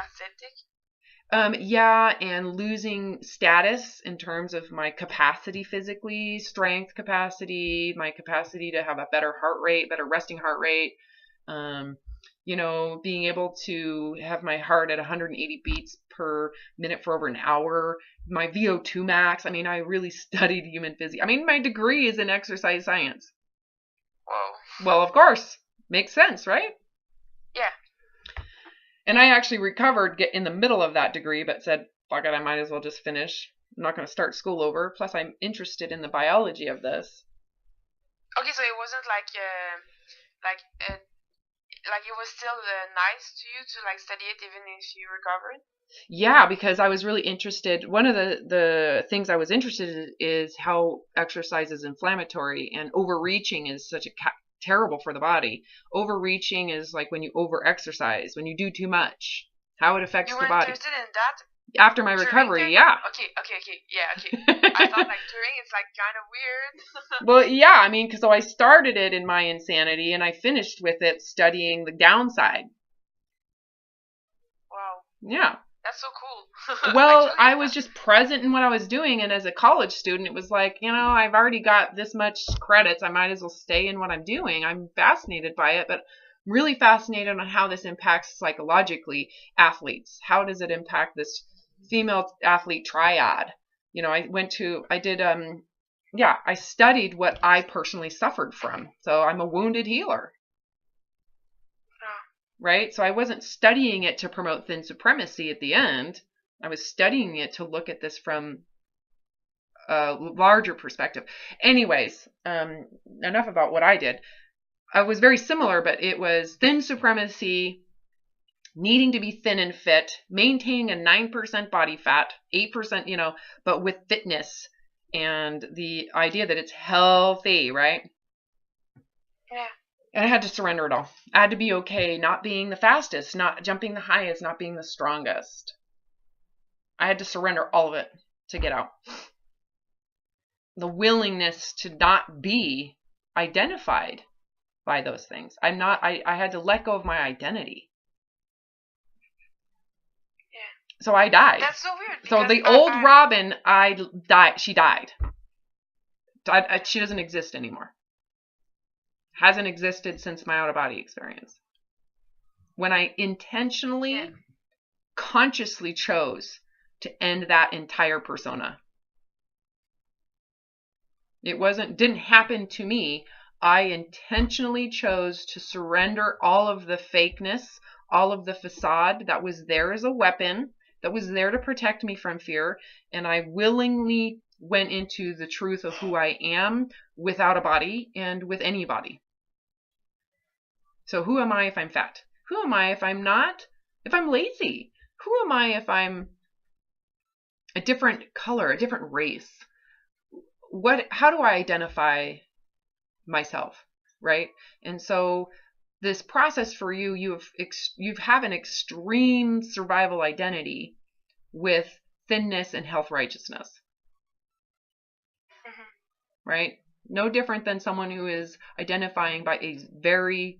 authentic? Yeah, and losing status in terms of my capacity physically, strength capacity, my capacity to have a better heart rate, better resting heart rate. Being able to have my heart at 180 beats per minute for over an hour, my VO2 max. I mean, I really studied human physics. I mean, my degree is in exercise science. Whoa. Well, of course. Makes sense, right? Yeah. And I actually recovered in the middle of that degree, but said, fuck it, I might as well just finish. I'm not going to start school over. Plus, I'm interested in the biology of this. Okay, so it wasn't it was still nice to you to study it even if you recovered? Yeah, because I was really interested. One of the things I was interested in is how exercise is inflammatory, and overreaching is such a terrible for the body. Overreaching is like when you over-exercise, when you do too much, how it affects the body. You were interested in that? After my During recovery, then? yeah. Okay. Yeah, okay. I thought like during it's like kind of weird. Well, yeah, I mean, so I started it in my insanity and I finished with it studying the downside. Wow, Yeah. that's so cool. Well, Actually, I was just present in what I was doing. And as a college student, it was like, I've already got this much credits. I might as well stay in what I'm doing. I'm fascinated by it, but really fascinated on how this impacts psychologically athletes. How does it impact this female athlete triad? I studied what I personally suffered from. So I'm a wounded healer, right? So I wasn't studying it to promote thin supremacy at the end. I was studying it to look at this from a larger perspective. Anyways, enough about what I did. I was very similar, but it was thin supremacy, needing to be thin and fit, maintaining a 9% body fat, 8%, but with fitness and the idea that it's healthy, right? yeah. And I had to surrender it all. I had to be okay not being the fastest, not jumping the highest, not being the strongest. I had to surrender all of it to get out. The willingness to not be identified by those things. I had to let go of my identity. Yeah. So I died. That's so weird. So the old Robin, she died. She doesn't exist anymore. Hasn't existed since my out-of-body experience. When I intentionally, consciously chose to end that entire persona. Didn't happen to me. I intentionally chose to surrender all of the fakeness, all of the facade that was there as a weapon, that was there to protect me from fear, and I willingly went into the truth of who I am without a body and with any body. So who am I if I'm fat? Who am I if I'm not? If I'm lazy? Who am I if I'm a different color, a different race? How do I identify myself, right? And so this process for you, you have an extreme survival identity with thinness and health righteousness, right? No different than someone who is identifying by a very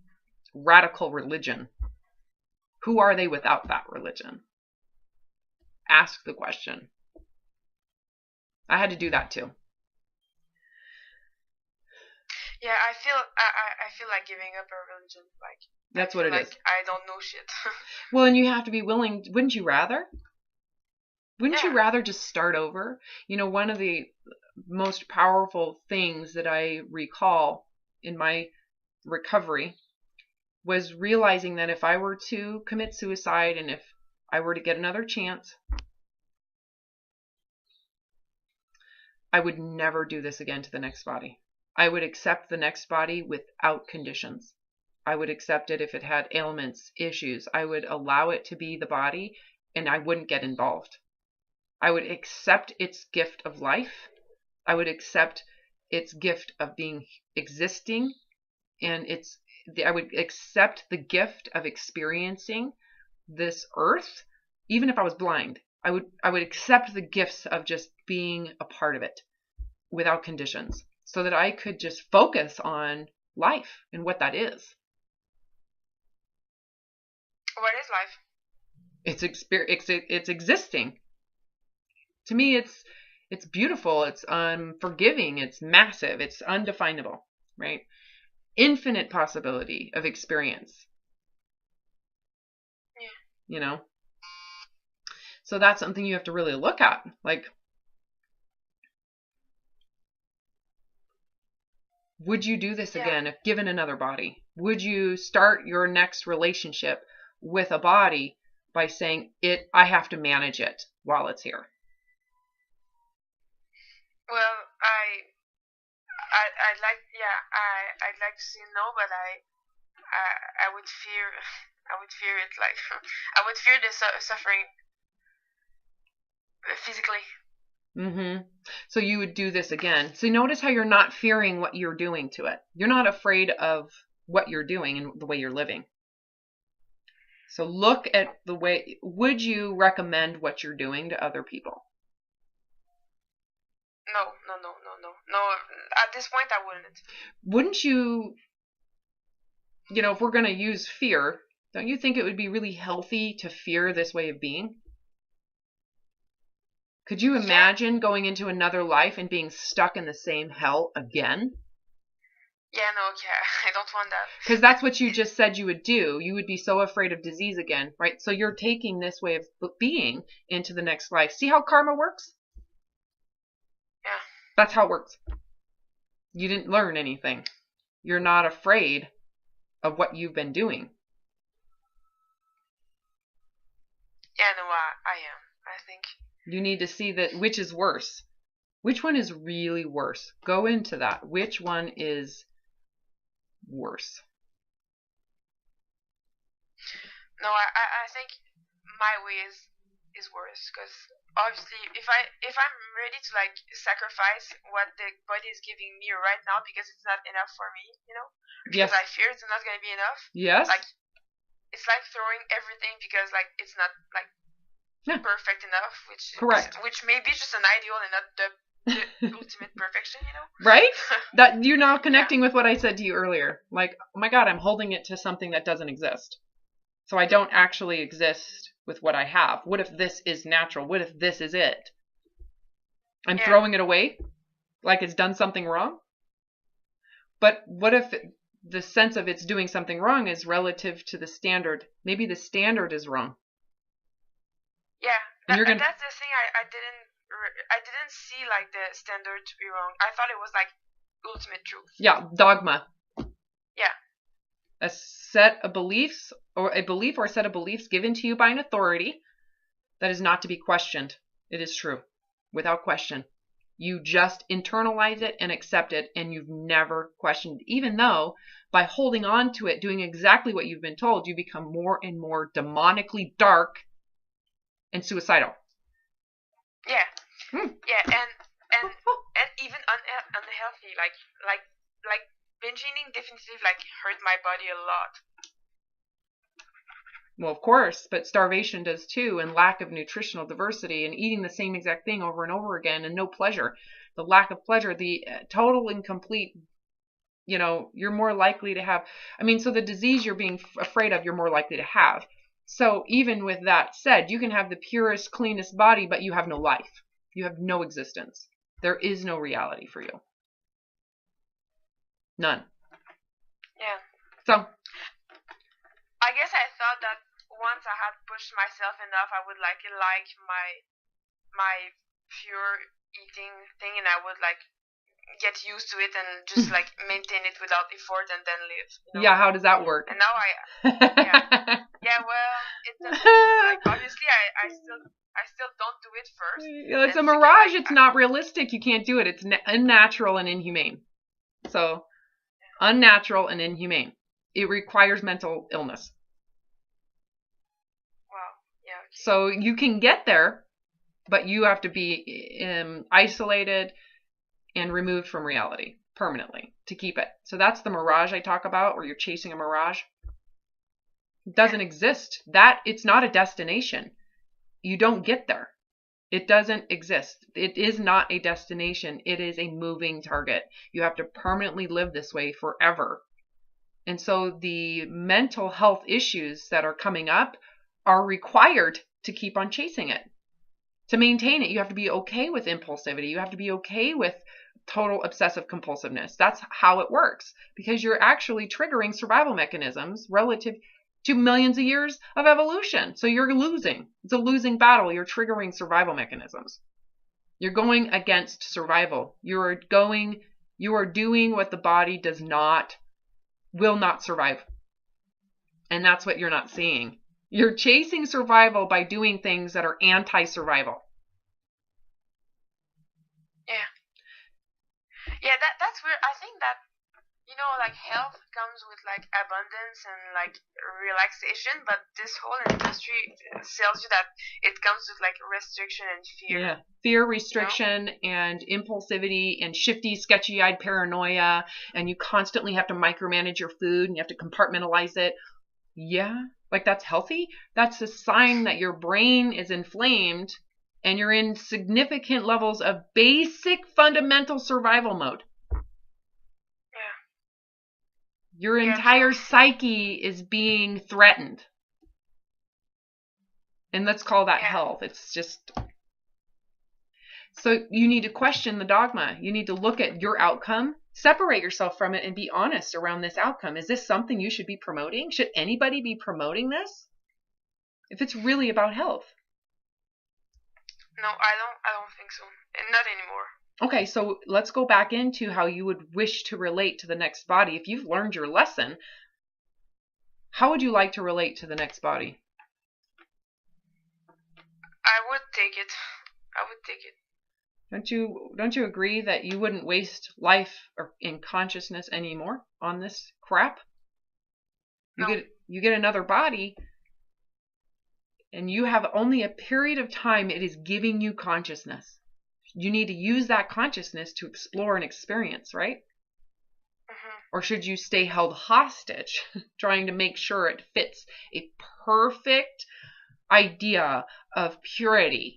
radical religion. Who are they without that religion? Ask the question. I had to do that too. Yeah, I feel like giving up a religion. Like that's what it is. I don't know shit. Well, and you have to be willing. Wouldn't you rather? Wouldn't you rather just start over? One of the most powerful things that I recall in my recovery was realizing that if I were to commit suicide and if I were to get another chance, I would never do this again to the next body. I would accept the next body without conditions. I would accept it if it had ailments, issues. I would allow it to be the body and I wouldn't get involved. I would accept its gift of life. I would accept its gift of existing, and I would accept the gift of experiencing this earth, even if I was blind. I would accept the gifts of just being a part of it without conditions, so that I could just focus on life and what that is. What is life? It's existing. To me, it's beautiful. It's forgiving. It's massive. It's undefinable, right? Infinite possibility of experience. Yeah. So that's something you have to really look at. Like, would you do this again if given another body? Would you start your next relationship with a body by saying I have to manage it while it's here? Well, I'd like to say no, but I would fear it. Like I would fear the suffering physically. So you would do this again. So notice how you're not fearing what you're doing to it. You're not afraid of what you're doing and the way you're living. So look at the way, would you recommend what you're doing to other people? No. At this point, I wouldn't. Wouldn't you, if we're going to use fear, don't you think it would be really healthy to fear this way of being? Could you imagine going into another life and being stuck in the same hell again? Yeah, no, I don't want that. Because that's what you just said you would do. You would be so afraid of disease again, right? So you're taking this way of being into the next life. See how karma works? Yeah. That's how it works. You didn't learn anything. You're not afraid of what you've been doing. Yeah, no, I am. I think. You need to see that which is worse. Which one is really worse? Go into that. Which one is worse? No, I think my way is worse, because obviously if I'm ready to like sacrifice what the body is giving me right now because it's not enough for me, because Yes. I fear it's not going to be enough. Yes. Like it's like throwing everything because like it's not like perfect enough, which may be just an ideal and not the ultimate perfection, Right? That you're now connecting with what I said to you earlier. Like, oh my God, I'm holding it to something that doesn't exist. So I don't actually exist with what I have. What if this is natural? What if this is it? I'm throwing it away like it's done something wrong? But what if the sense of it's doing something wrong is relative to the standard? Maybe the standard is wrong. Yeah, that's the thing. I didn't see like the standard to be wrong. I thought it was like ultimate truth. Yeah, dogma. Yeah. A set of beliefs or a belief or a set of beliefs given to you by an authority that is not to be questioned. It is true without question. You just internalize it and accept it, and you've never questioned, even though by holding on to it, doing exactly what you've been told, you become more and more demonically dark and suicidal. Yeah. Yeah, and even unhealthy, like binge eating definitely like hurt my body a lot. Well, of course, but starvation does too, and lack of nutritional diversity, and eating the same exact thing over and over again, and no pleasure. The lack of pleasure, the total incomplete, you're more likely to have, so the disease you're being afraid of, you're more likely to have. So even with that said, you can have the purest, cleanest body, but you have no life. You have no existence. There is no reality for you. None. Yeah. So I guess I thought that once I had pushed myself enough, I would like my pure eating thing, and I would like get used to it and just like maintain it without effort and then live. Yeah, how does that work? And now well, it doesn't. Like obviously, I still don't do it first. It's a mirage. It's not realistic. You can't do it. It's unnatural and inhumane. So, unnatural and inhumane. It requires mental illness. Wow. Yeah. Okay. So you can get there, but you have to be isolated and removed from reality permanently to keep it. So that's the mirage I talk about, where you're chasing a mirage. It doesn't exist. It's not a destination. You don't get there. It doesn't exist. It is not a destination. It is a moving target. You have to permanently live this way forever. And so the mental health issues that are coming up are required to keep on chasing it. To maintain it, you have to be okay with impulsivity. You have to be okay with total obsessive compulsiveness. That's how it works, because you're actually triggering survival mechanisms relative to millions of years of evolution. So you're losing. It's a losing battle. You're triggering survival mechanisms. You're going against survival. You are doing what the body will not survive. And that's what you're not seeing. You're chasing survival by doing things that are anti-survival. Yeah, that's weird. I think that, like health comes with like abundance and like relaxation, but this whole industry sells you that it comes with like restriction and fear. Yeah, fear, restriction, and impulsivity, and shifty, sketchy-eyed paranoia, and you constantly have to micromanage your food, and you have to compartmentalize it. Yeah, like that's healthy. That's a sign that your brain is inflamed and you're in significant levels of basic fundamental survival mode. Yeah. Your Yeah. entire psyche is being threatened. And let's call that health. It's just... So you need to question the dogma. You need to look at your outcome, separate yourself from it, and be honest around this outcome. Is this something you should be promoting? Should anybody be promoting this? If it's really about health. No, I don't think so. And not anymore. Okay, so let's go back into how you would wish to relate to the next body. If you've learned your lesson, how would you like to relate to the next body? I would take it. I would take it. Don't you agree that you wouldn't waste life or in consciousness anymore on this crap? You get another body, and you have only a period of time it is giving you consciousness. You need to use that consciousness to explore and experience, right? Mm-hmm. Or should you stay held hostage, trying to make sure it fits a perfect idea of purity?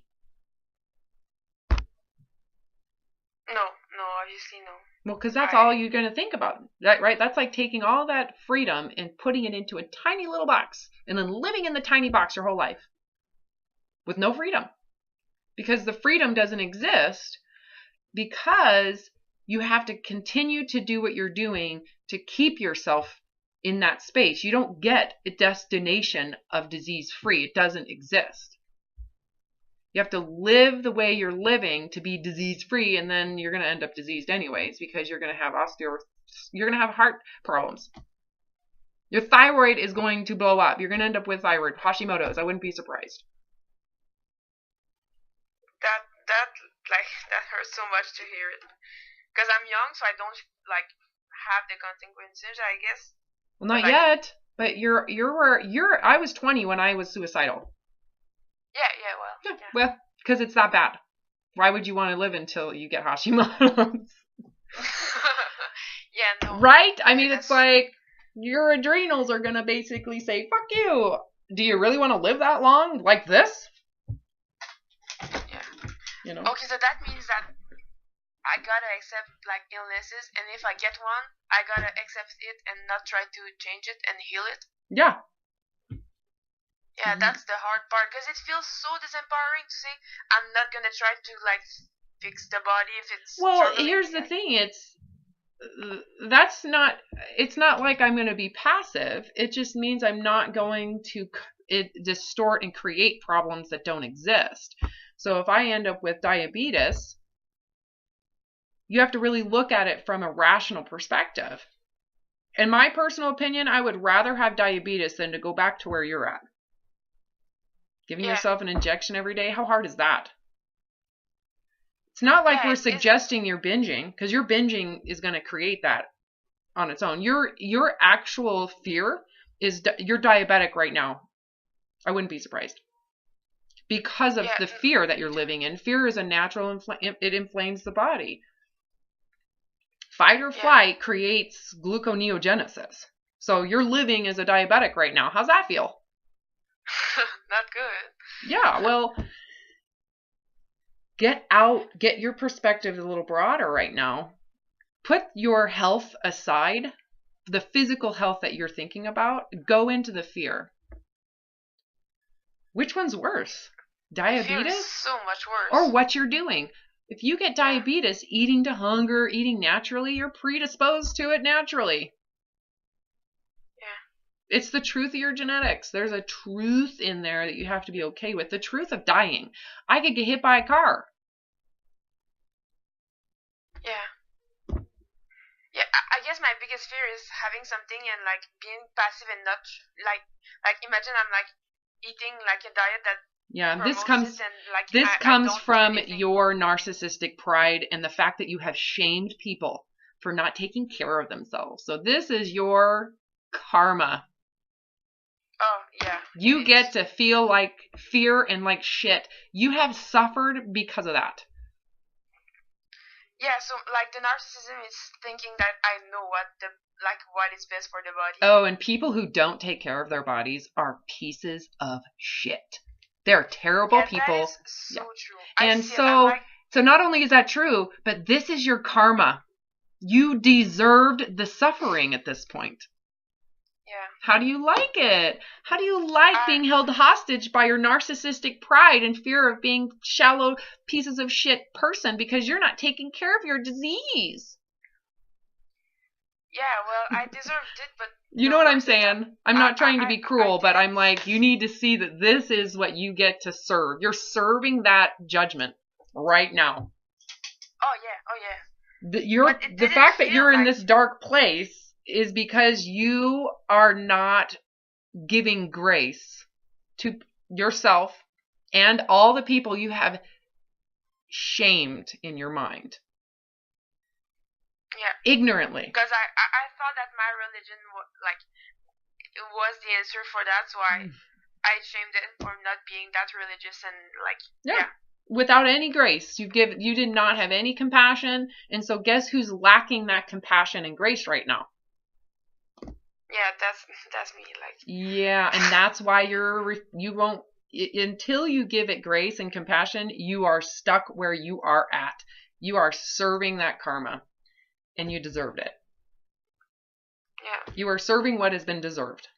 No, obviously no. Well, because that's all you're going to think about, right? That's like taking all that freedom and putting it into a tiny little box and then living in the tiny box your whole life with no freedom. Because the freedom doesn't exist because you have to continue to do what you're doing to keep yourself in that space. You don't get a destination of disease free. It doesn't exist. You have to live the way you're living to be disease free, and then you're going to end up diseased anyways because you're going to have you're going to have heart problems. Your thyroid is going to blow up. You're going to end up with thyroid Hashimoto's. I wouldn't be surprised. That hurts so much to hear it. Because I'm young, so I don't have the consequences, I guess. Well, not yet. But I was 20 when I was suicidal. Yeah. Well, because it's that bad. Why would you want to live until you get Hashimoto's? Yeah, no. Right? I mean, it's like your adrenals are going to basically say, fuck you. Do you really want to live that long like this? Yeah. You know? Okay, so that means that I gotta accept illnesses, and if I get one, I gotta accept it and not try to change it and heal it. Yeah. Yeah, that's the hard part, because it feels so disempowering to say I'm not gonna try to fix the body if it's... Well, here's the thing, it's not like I'm going to be passive. It just means I'm not going to distort and create problems that don't exist. So if I end up with diabetes, you have to really look at it from a rational perspective. In my personal opinion, I would rather have diabetes than to go back to where you're at. Giving yourself an injection every day, how hard is that? It's not like we're suggesting you're binging, because your binging is going to create that on its own. Your actual fear is you're diabetic right now. I wouldn't be surprised. Because of the fear that you're living in. Fear is a natural, it inflames the body. Fight or flight creates gluconeogenesis. So you're living as a diabetic right now. How's that feel? Not good. Yeah, well, get your perspective a little broader right now. Put your health aside, the physical health that you're thinking about, go into the fear. Which one's worse? Diabetes? Fear is so much worse. Or what you're doing. If you get diabetes, eating to hunger, eating naturally, you're predisposed to it naturally. Yeah. It's the truth of your genetics. There's a truth in there that you have to be okay with. The truth of dying. I could get hit by a car. Yeah. Yeah, I guess my biggest fear is having something and being passive and not imagine I'm eating a diet that this comes from your narcissistic pride and the fact that you have shamed people for not taking care of themselves. So this is your karma. Oh, yeah. You get to feel like fear and like shit. You have suffered because of that. Yeah, so the narcissism is thinking that I know what the like what is best for the body. Oh, and people who don't take care of their bodies are pieces of shit. They're terrible people. That is so true. And so not only is that true, but this is your karma. You deserved the suffering at this point. Yeah. How do you like it? How do you like being held hostage by your narcissistic pride and fear of being shallow pieces of shit person because you're not taking care of your disease? Yeah, well, I deserved it, but... You know what I'm saying? I'm not trying to be cruel, but I'm like, you need to see that this is what you get to serve. You're serving that judgment right now. Oh, yeah. The fact that you're in this dark place is because you are not giving grace to yourself and all the people you have shamed in your mind. Yeah. Ignorantly. Because I thought that my religion was the answer for that, so I shamed it for not being that religious and yeah. Without any grace. You did not have any compassion, and so guess who's lacking that compassion and grace right now? Yeah, that's me. Yeah, and that's why you won't, until you give it grace and compassion, you are stuck where you are at. You are serving that karma, and you deserved it. Yeah. You are serving what has been deserved.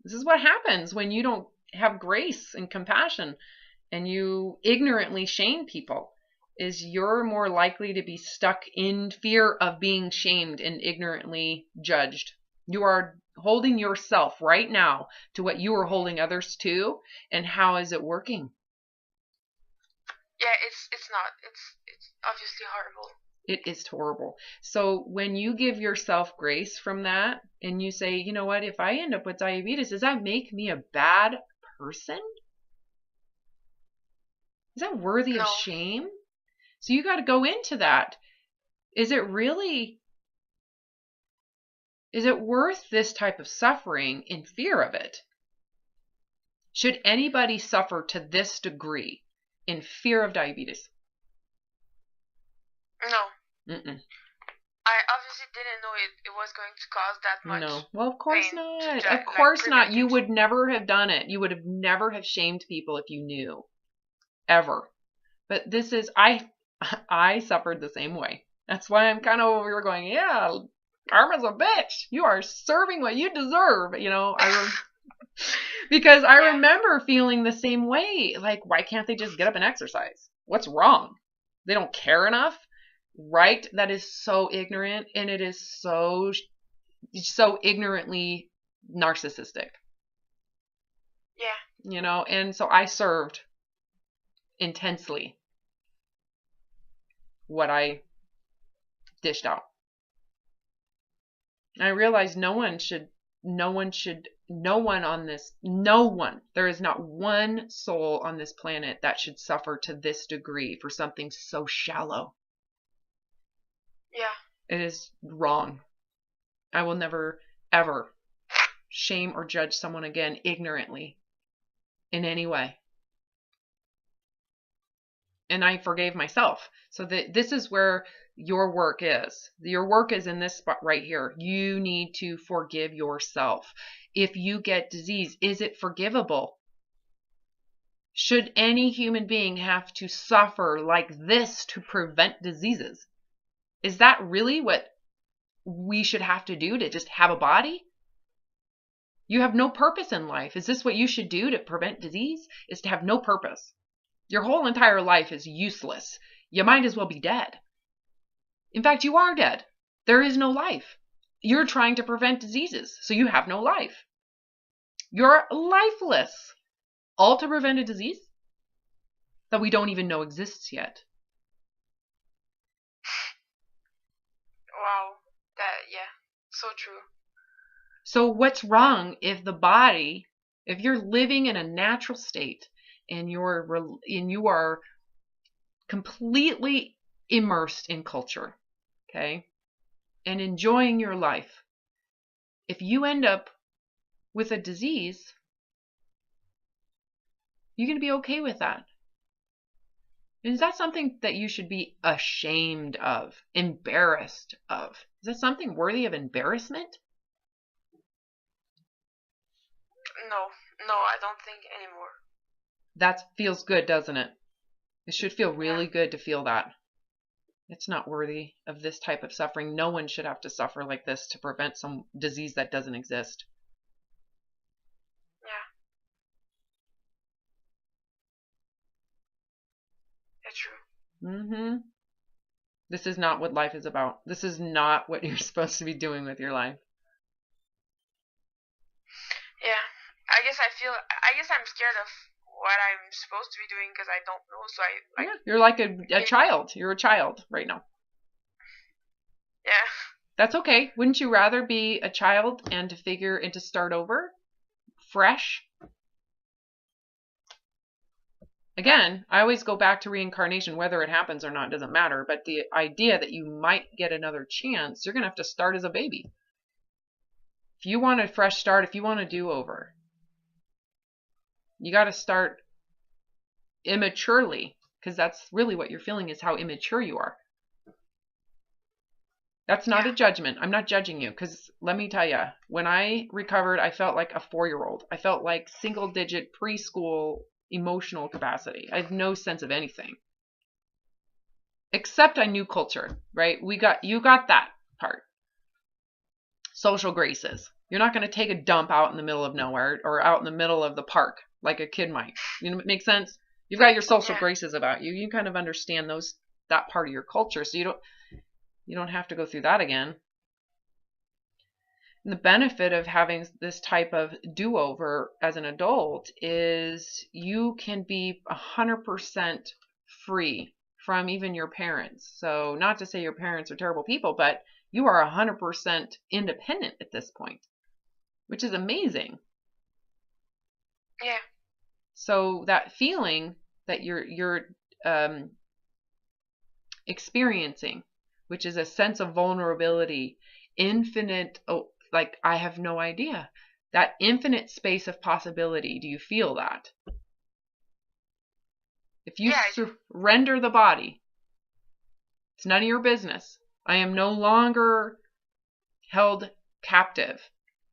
This is what happens when you don't have grace and compassion and you ignorantly shame people, is you're more likely to be stuck in fear of being shamed and ignorantly judged. You are holding yourself right now to what you are holding others to, and how is it working? Yeah, it's not. It's obviously horrible. It is horrible. So when you give yourself grace from that and you say, you know what, if I end up with diabetes, does that make me a bad person? Is that worthy of shame? So you got to go into that. Is it worth this type of suffering in fear of it? Should anybody suffer to this degree in fear of diabetes? No. Mm-mm. I obviously didn't know it was going to cause that much. No. Well, of course pain not. to Of course not. You prevent it. would never have done it. You would have never have shamed people if you knew. Ever. But this is, I suffered the same way. That's why I'm kind of over here going, yeah, karma's a bitch. You are serving what you deserve. You know, because I remember feeling the same way. Like, why can't they just get up and exercise? What's wrong? They don't care enough, right? That is so ignorant, and it is so ignorantly narcissistic. Yeah. You know, and so I served intensely what I dished out. I realized no one, there is not one soul on this planet that should suffer to this degree for something so shallow. Yeah. It is wrong. I will never, ever shame or judge someone again ignorantly in any way. And I forgave myself. So this is where your work is. Your work is in this spot right here. You need to forgive yourself. If you get disease, is it forgivable? Should any human being have to suffer like this to prevent diseases? Is that really what we should have to do to just have a body? You have no purpose in life. Is this what you should do to prevent disease? Is to have no purpose. Your whole entire life is useless. You might as well be dead. In fact, you are dead. There is no life. You're trying to prevent diseases, so you have no life. You're lifeless. All to prevent a disease that we don't even know exists yet. Wow. Yeah. So true. So what's wrong if the body, if you're living in a natural state, and you are completely immersed in culture, okay, and enjoying your life, if you end up with a disease, you're going to be okay with that. Is that something that you should be ashamed of, embarrassed of? Is that something worthy of embarrassment? No, no, I don't think anymore. That feels good, doesn't it? It should feel Yeah, really good to feel that. It's not worthy of this type of suffering. No one should have to suffer like this to prevent some disease that doesn't exist. yeah, it's true. Mm-hmm. This is not what life is about. This is not what you're supposed to be doing with your life. Yeah, I guess I'm scared of what I'm supposed to be doing because I don't know. So I like, Yeah, you're like a child. You're a child right now. yeah, That's okay. Wouldn't you rather be a child and to start over fresh? Again, I always go back to reincarnation. Whether it happens or not doesn't matter. But the idea that you might get another chance, you're going to have to start as a baby. If you want a fresh start, if you want a do-over, you got to start immaturely, because that's really what you're feeling, is how immature you are. That's not yeah, a judgment. I'm not judging you, because let me tell you, when I recovered, I felt like a 4-year-old. I felt like single-digit preschool emotional capacity. I had no sense of anything, except I knew culture, right? You got that part. Social graces. You're not going to take a dump out in the middle of nowhere or out in the middle of the park like a kid might. You know, it makes sense. You've got your social yeah, graces about you. You kind of understand that part of your culture, so you don't have to go through that again. And the benefit of having this type of do-over as an adult is you can be 100% free from even your parents. So not to say your parents are terrible people, but you are 100% independent at this point, which is amazing. yeah, So that feeling that you're um, experiencing, which is a sense of vulnerability, infinite, oh, like I have no idea, that infinite space of possibility. Do you feel that? If you yeah, I do. surrender the body, it's none of your business. I am no longer held captive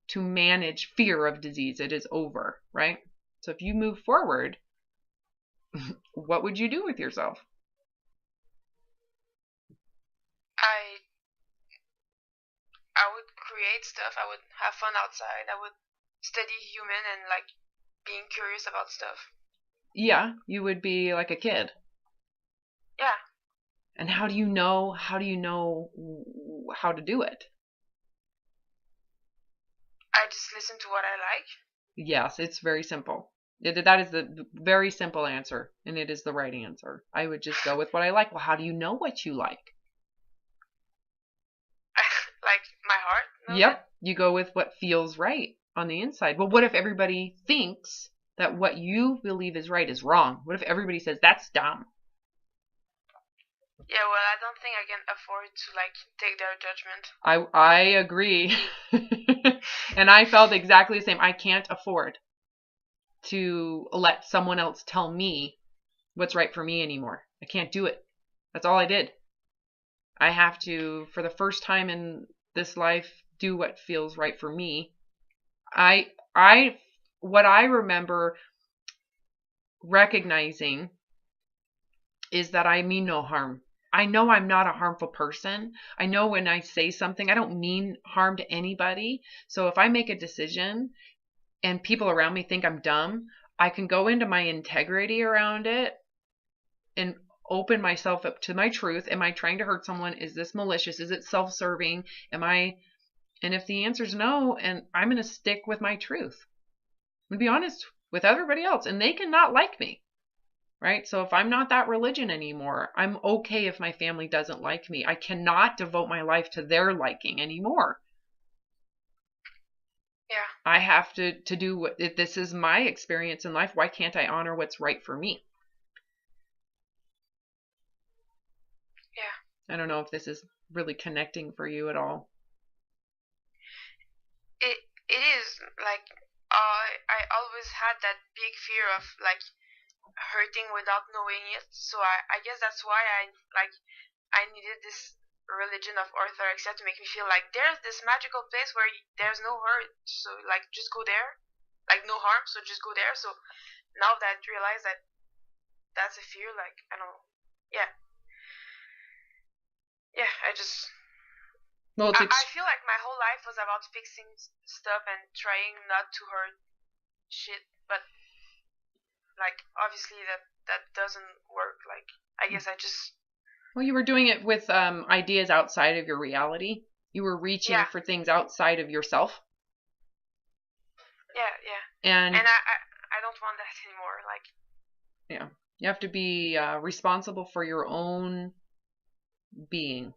to manage fear of disease. It is over, right? So if you move forward, what would you do with yourself? I I would create stuff. I would have fun outside. I would study human and like being curious about stuff. Yeah, you would be like a kid. Yeah, And how do you know how to do it? I just listen to what I like. Yes, it's very simple. That is the very simple answer, and it is the right answer. I would just go with what I like. Well, how do you know what you like? Like my heart knows it. Yep, you go with what feels right on the inside. Well, what if everybody thinks that what you believe is right is wrong? What if everybody says that's dumb? Yeah, well, I don't think I can afford to like take their judgment. I agree. And I felt exactly the same. I can't afford to let someone else tell me what's right for me anymore. I can't do it. That's all I did. I have to, for the first time in this life, do what feels right for me. I what I remember recognizing is that I mean no harm. I know I'm not a harmful person. I know when I say something, I don't mean harm to anybody. So if I make a decision and people around me think I'm dumb, I can go into my integrity around it and open myself up to my truth. Am I trying to hurt someone? Is this malicious? Is it self-serving? And if the answer is no, and I'm going to stick with my truth. I'm going to be honest with everybody else, and they cannot like me. Right? So if I'm not that religion anymore, I'm okay if my family doesn't like me. I cannot devote my life to their liking anymore. Yeah, I have to do what, if this is my experience in life, why can't I honor what's right for me? yeah. I don't know if this is really connecting for you at all. It is like I always had that big fear of like hurting without knowing it. So I guess that's why I needed this religion of orthorexia to make me feel like there's this magical place where there's no hurt. So like just go there, like no harm. So just go there. So now that I realize that that's a fear, like I don't know. Yeah, yeah. Well, it's I feel like my whole life was about fixing stuff and trying not to hurt shit, but like obviously that doesn't work. Like I guess I just well, you were doing it with ideas outside of your reality. You were reaching for things outside of yourself. Yeah. And I don't want that anymore. Like yeah, you have to be responsible for your own being.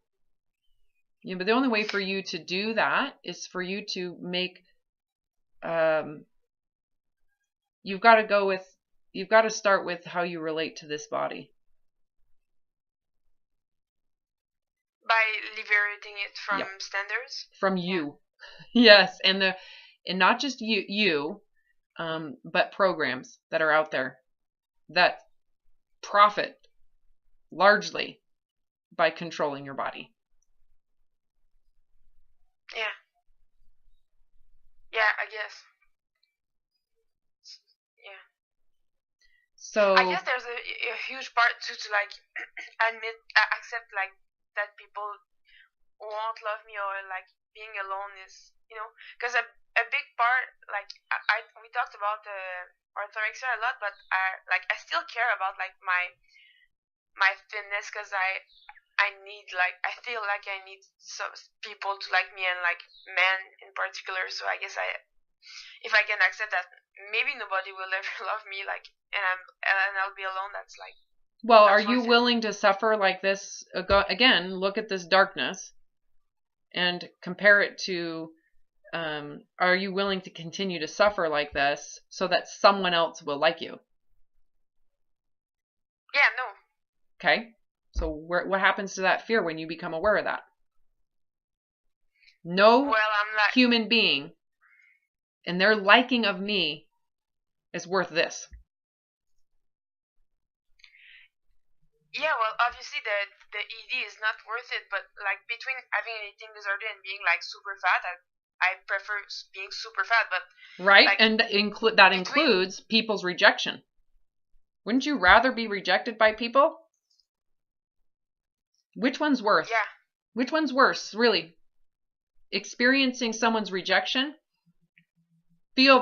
Yeah, but the only way for you to do that is for you to make. You've got to start with how you relate to this body. By liberating it from standards. From you, yes, and not just you, but programs that are out there that profit largely by controlling your body. Yeah, I guess. Yeah. So I guess there's a huge part too to like accept like that people won't love me or like being alone is because a big part like we talked about orthorexia a lot, but I still care about like my thinness because I need like I feel like I need some people to like me and like men in particular. So I guess if I can accept that maybe nobody will ever love me like and I'll be alone, that's like. Well, are you willing to suffer like this again? Look at this darkness and compare it to are you willing to continue to suffer like this so that someone else will like you? Yeah, no. Okay. So what happens to that fear when you become aware of that? No human being and their liking of me is worth this. Yeah, well, obviously the ED is not worth it, but like between having an eating disorder and being like super fat, I prefer being super fat, but right, like, and that includes people's rejection. Wouldn't you rather be rejected by people? Which one's worse? Yeah. Which one's worse, really? Experiencing someone's rejection? Feel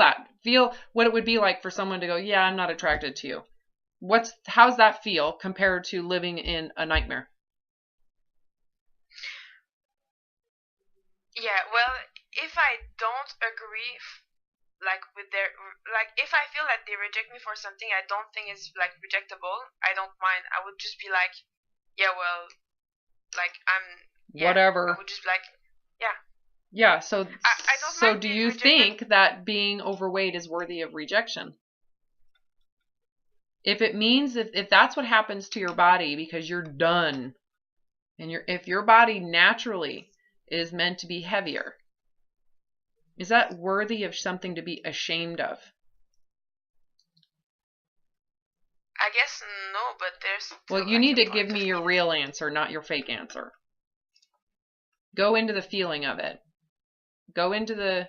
what it would be like for someone to go, yeah, I'm not attracted to you. How's that feel compared to living in a nightmare? Yeah, well, if I don't agree like with their like if I feel that they reject me for something I don't think is like rejectable, I don't mind. I would just be like, yeah, well, like whatever. I would just be like, yeah. Yeah, so I don't so mind do you rejected. think that being overweight is worthy of rejection? If it means if that's what happens to your body because you're done and if your body naturally is meant to be heavier, is that worthy of something to be ashamed of? I guess no, but there's. Well, you need to give me your real answer, not your fake answer. Go into the feeling of it. Go into the.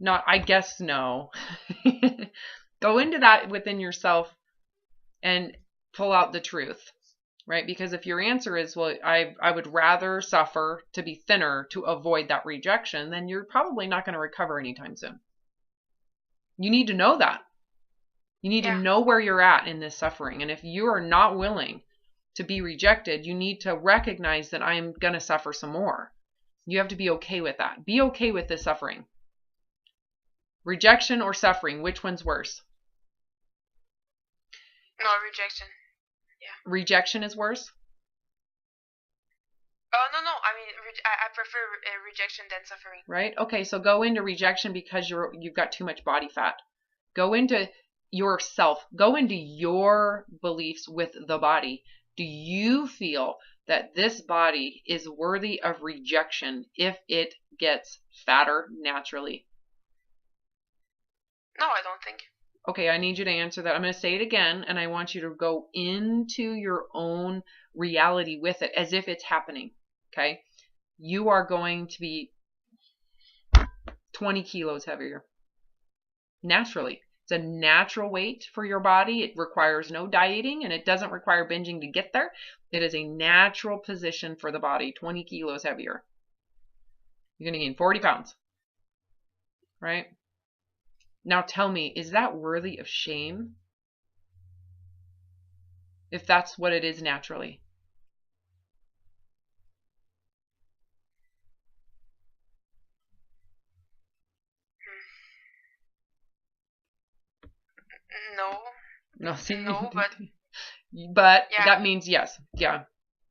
Not, I guess no. Go into that within yourself and pull out the truth, right? Because if your answer is, well, I would rather suffer to be thinner to avoid that rejection, then you're probably not going to recover anytime soon. You need to know that. You need to know where you're at in this suffering. And if you are not willing to be rejected, you need to recognize that I'm going to suffer some more. You have to be okay with that. Be okay with this suffering. Rejection or suffering, which one's worse? No, rejection. Yeah. Rejection is worse? Oh, no. I mean, I prefer rejection than suffering. Right? Okay, so go into rejection because you've got too much body fat. Go into yourself. Go into your beliefs with the body. Do you feel that this body is worthy of rejection if it gets fatter naturally? No, I don't think. Okay, I need you to answer that. I'm going to say it again, and I want you to go into your own reality with it as if it's happening. Okay? You are going to be 20 kilos heavier. Naturally. It's a natural weight for your body. It requires no dieting, and it doesn't require binging to get there. It is a natural position for the body, 20 kilos heavier. You're going to gain 40 pounds. Right? Now tell me, is that worthy of shame? If that's what it is naturally. No. No, see, No, but yeah. That means yes. Yeah.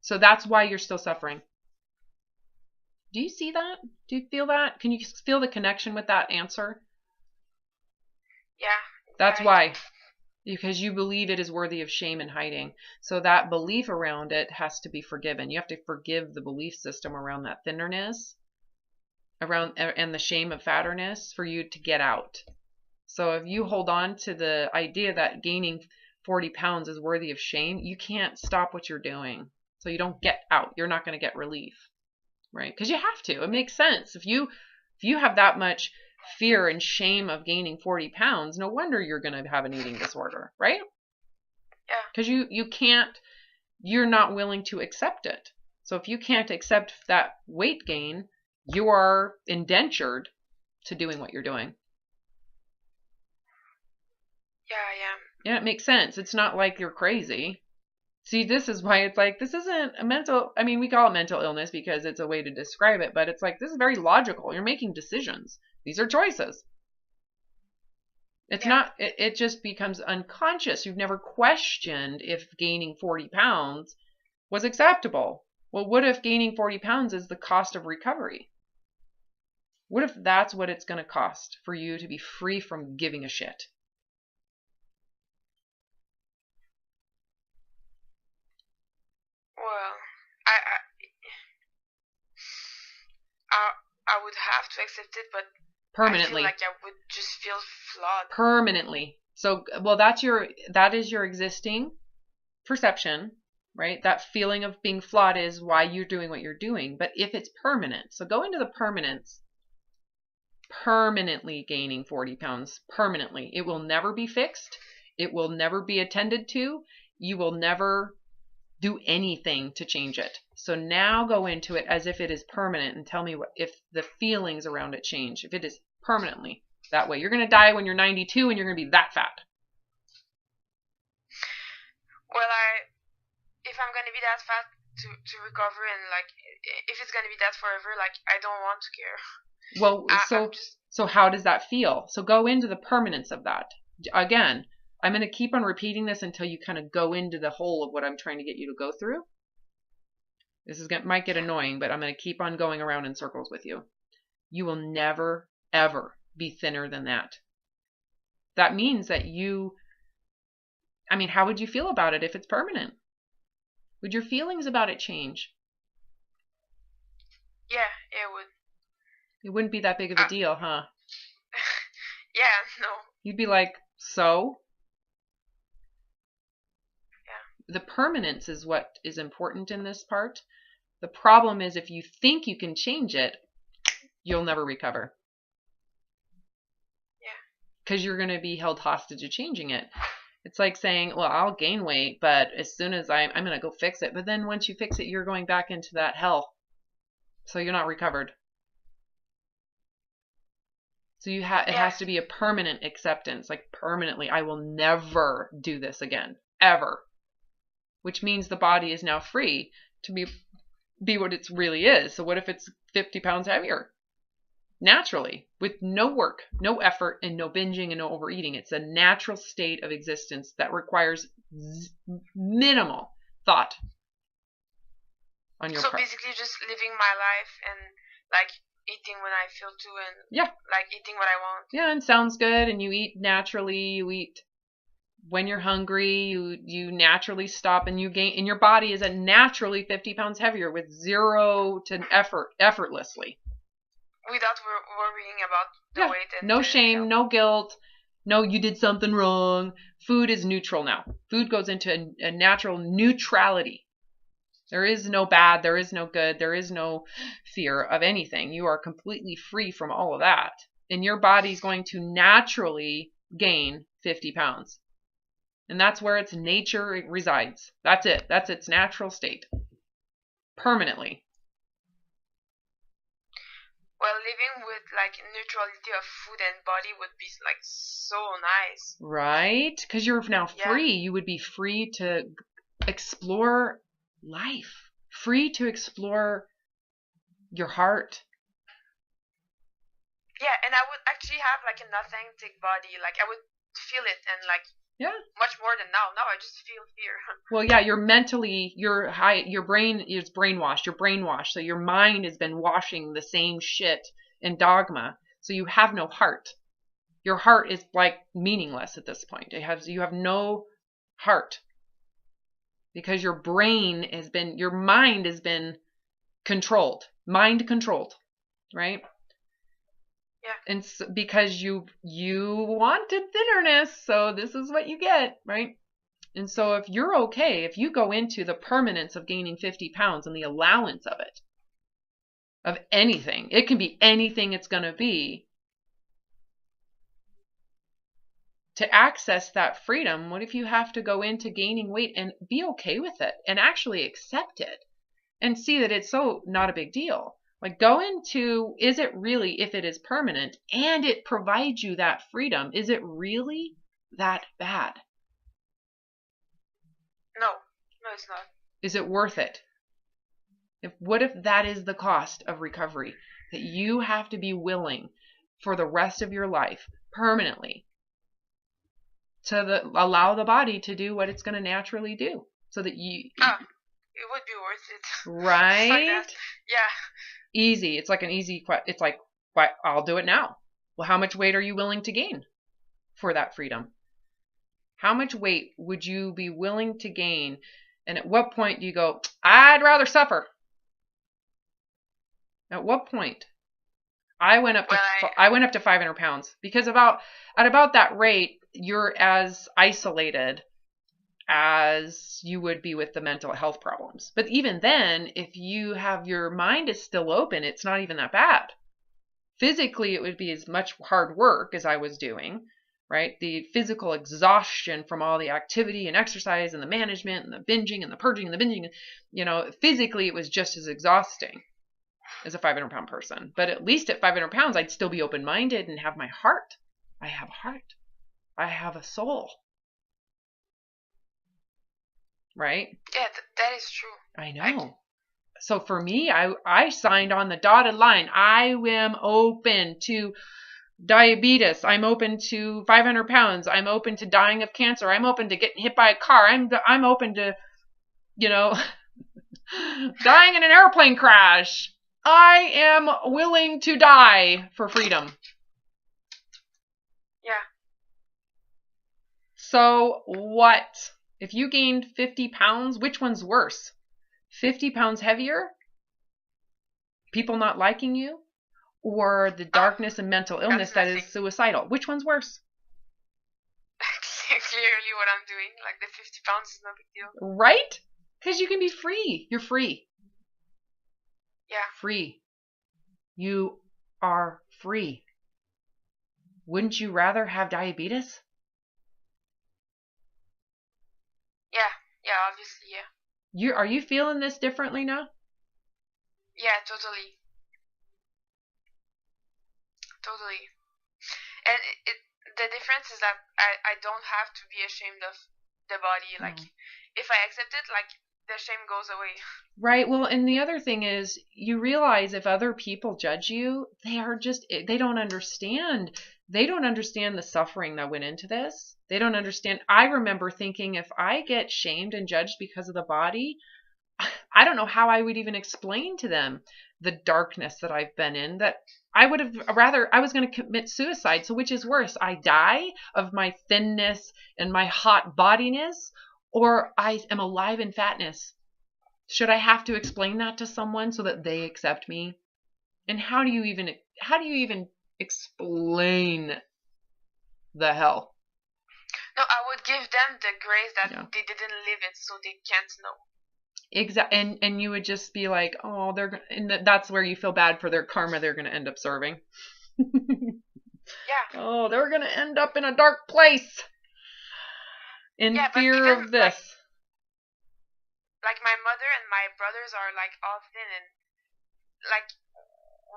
So that's why you're still suffering. Do you see that? Do you feel that? Can you feel the connection with that answer? Yeah. That's why. Because you believe it is worthy of shame and hiding. So that belief around it has to be forgiven. You have to forgive the belief system around that thinnerness, and the shame of fatterness for you to get out. So if you hold on to the idea that gaining 40 pounds is worthy of shame, you can't stop what you're doing. So you don't get out. You're not going to get relief, right? Because you have to. It makes sense. If you have that much fear and shame of gaining 40 pounds, no wonder you're going to have an eating disorder, right? Yeah. Because you're not willing to accept it. So if you can't accept that weight gain, you are indentured to doing what you're doing. Yeah, I am. Yeah, it makes sense. It's not like you're crazy. See, this is why it's like, this isn't a mental, I mean, we call it mental illness because it's a way to describe it, but it's like, this is very logical. You're making decisions. These are choices. It's not, it just becomes unconscious. You've never questioned if gaining 40 pounds was acceptable. Well, what if gaining 40 pounds is the cost of recovery? What if that's what it's going to cost for you to be free from giving a shit? Well, I would have to accept it, but Permanently. I feel like I would just feel flawed. Permanently. So, well, that is your existing perception, right? That feeling of being flawed is why you're doing what you're doing. But if it's permanent, so go into the permanence. Permanently gaining 40 pounds. Permanently. It will never be fixed. It will never be attended to. You will never do anything to change it. So now go into it as if it is permanent and tell me if the feelings around it change. If it is permanently that way. You're going to die when you're 92 and you're going to be that fat. Well, if I'm going to be that fat to recover, and like if it's going to be that forever, like I don't want to care. Well, so how does that feel? So go into the permanence of that. Again, I'm going to keep on repeating this until you kind of go into the whole of what I'm trying to get you to go through. This might get annoying, but I'm going to keep on going around in circles with you. You will never, ever be thinner than that. That means that how would you feel about it if it's permanent? Would your feelings about it change? Yeah, it would. It wouldn't be that big of a deal, huh? Yeah, no. You'd be like, so? Yeah. The permanence is what is important in this part. The problem is if you think you can change it, you'll never recover. Yeah. Because you're going to be held hostage to changing it. It's like saying, well, I'll gain weight, but as soon as I'm going to go fix it. But then once you fix it, you're going back into that hell. So you're not recovered. So it has to be a permanent acceptance, like permanently, I will never do this again, ever. Which means the body is now free to be what it really is. So what if it's 50 pounds heavier? Naturally, with no work, no effort, and no binging and no overeating. It's a natural state of existence that requires minimal thought on your part. So basically just living my life and like eating when I feel to, and like eating what I want. Yeah, and sounds good. And you eat naturally. You eat when you're hungry. You naturally stop, and you gain. And your body is naturally 50 pounds heavier with zero to effortlessly. Without worrying about the weight. And no shame, no guilt, No, you did something wrong. Food is neutral now. Food goes into a natural neutrality. There is no bad, there is no good, there is no fear of anything. You are completely free from all of that. And your body's going to naturally gain 50 pounds. And that's where its nature resides. That's it. That's its natural state. Permanently. Well, living with like neutrality of food and body would be like so nice. Right? Because you're now free. You would be free to explore life. Free to explore your heart. Yeah, and I would actually have like an authentic body. Like I would feel it and like much more than now. Now I just feel fear. Well, yeah, you're mentally, your brain is brainwashed. You're brainwashed. So your mind has been washing the same shit and dogma. So you have no heart. Your heart is like meaningless at this point. You have no heart. Because your mind has been controlled. Mind controlled. Right? Yeah. And so, because you wanted thinnerness, so this is what you get, right? And so if you're okay, if you go into the permanence of gaining 50 pounds and the allowance of it, of anything, it can be anything it's going to be, to access that freedom, what if you have to go into gaining weight and be okay with it and actually accept it and see that it's so not a big deal? Like go into, is it really, if it is permanent and it provides you that freedom, is it really that bad? No, it's not. Is it worth it? What if that is the cost of recovery? That you have to be willing for the rest of your life, permanently, to allow the body to do what it's going to naturally do. So that you... it would be worth it. Right? Like yeah. Easy. It's like an easy question. It's like, I'll do it now. Well, how much weight are you willing to gain for that freedom? How much weight would you be willing to gain? And at what point do you go, I'd rather suffer? At what point? I went up to 500 pounds because at about that rate, you're as isolated as you would be with the mental health problems. But even then, if you have your mind is still open, it's not even that bad. Physically, it would be as much hard work as I was doing, right? The physical exhaustion from all the activity and exercise and the management and the binging and the purging and the binging, physically it was just as exhausting as a 500-pound person. But at least at 500 pounds, I'd still be open-minded and have my heart. I have a heart. I have a soul. Right? Yeah, that is true. I know. So for me, I signed on the dotted line. I am open to diabetes. I'm open to 500 pounds. I'm open to dying of cancer. I'm open to getting hit by a car. I'm open to, dying in an airplane crash. I am willing to die for freedom. Yeah. So what? If you gained 50 pounds, which one's worse? 50 pounds heavier? People not liking you? Or the darkness and mental illness that is suicidal? Which one's worse? Clearly what I'm doing. Like the 50 pounds is no big deal. Right? Because you can be free. You're free. Yeah. Free. You are free. Wouldn't you rather have diabetes? Yeah, obviously, yeah. Are you feeling this differently now? Yeah, totally. Totally. And the difference is that I don't have to be ashamed of the body. Like, if I accept it, like, the shame goes away. Right. Well, and the other thing is, you realize if other people judge you, they don't understand. They don't understand the suffering that went into this. They don't understand. I remember thinking, if I get shamed and judged because of the body, I don't know how I would even explain to them the darkness that I've been in, that I would have I was going to commit suicide. So which is worse? I die of my thinness and my hot bodiness, or I am alive in fatness? Should I have to explain that to someone so that they accept me? And how do you even explain the hell. No, I would give them the grace that Yeah. they didn't live it, so they can't know. Exactly. And you would just be like, oh, that's where you feel bad for their karma they're going to end up serving. Yeah. Oh, they're going to end up in a dark place in fear of this. Like my mother and my brothers are like often, and like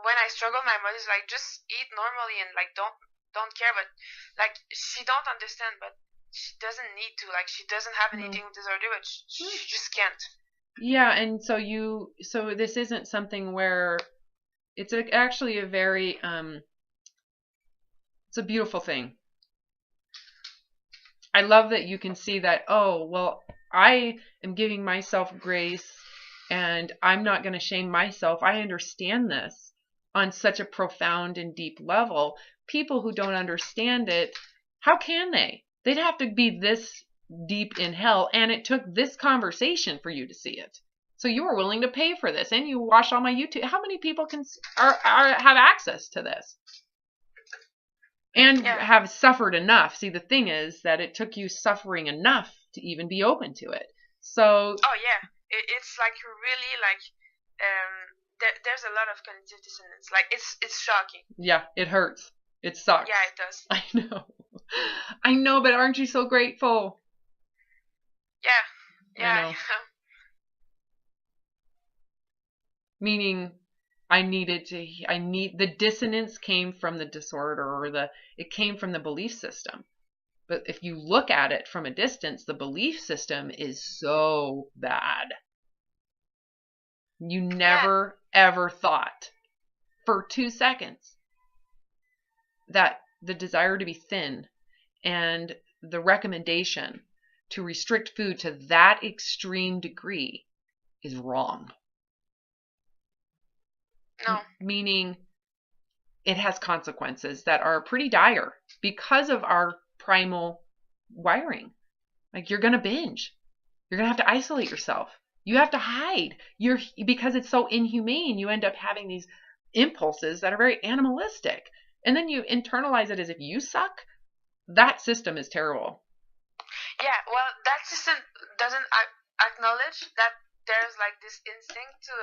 when I struggle, my mother's like, just eat normally and like don't care, but like she don't understand, but she doesn't need to, like she doesn't have an eating disorder, but she just can't. Yeah, and so this isn't something where it's actually a very it's a beautiful thing. I love that you can see that, oh, well, I am giving myself grace and I'm not going to shame myself. I understand this on such a profound and deep level. People who don't understand it, how can they? They'd have to be this deep in hell, and it took this conversation for you to see it. So you were willing to pay for this, and you watch all my YouTube. How many people have access to this? And have suffered enough. See, the thing is that it took you suffering enough to even be open to it. So. Oh yeah, it's like really like there's a lot of cognitive dissonance. Like it's shocking. Yeah, it hurts. It sucks. Yeah, it does. I know, but aren't you so grateful? Yeah. I know. Meaning, the dissonance came from the disorder, or it came from the belief system. But if you look at it from a distance, the belief system is so bad. You never, ever thought for 2 seconds that the desire to be thin and the recommendation to restrict food to that extreme degree is wrong. No. Meaning it has consequences that are pretty dire because of our primal wiring. Like, you're going to binge. You're going to have to isolate yourself. You have to hide. Because it's so inhumane, you end up having these impulses that are very animalistic. And then you internalize it as if you suck. That system is terrible. Yeah, well, that system doesn't acknowledge that there's like this instinct to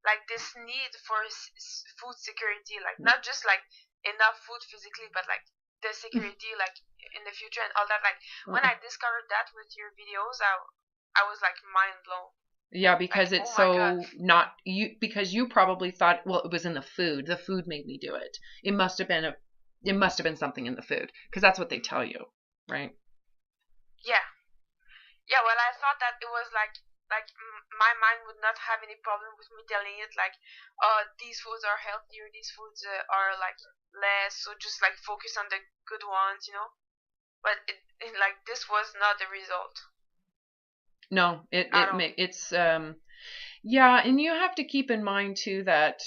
like this need for food security, like not just like enough food physically, but like the security like in the future and all that. Like when I discovered that with your videos, I was like mind blown. Yeah, because like, it's so not you, because you probably thought, well, it was in the food. The food made me do it. It must have been something in the food, because that's what they tell you, right? Yeah, well, I thought that it was like my mind would not have any problem with me telling it like, oh, these foods are healthier, these foods are like less, so just like focus on the good ones, you know. But like this was not the result. No, it's yeah, and you have to keep in mind too that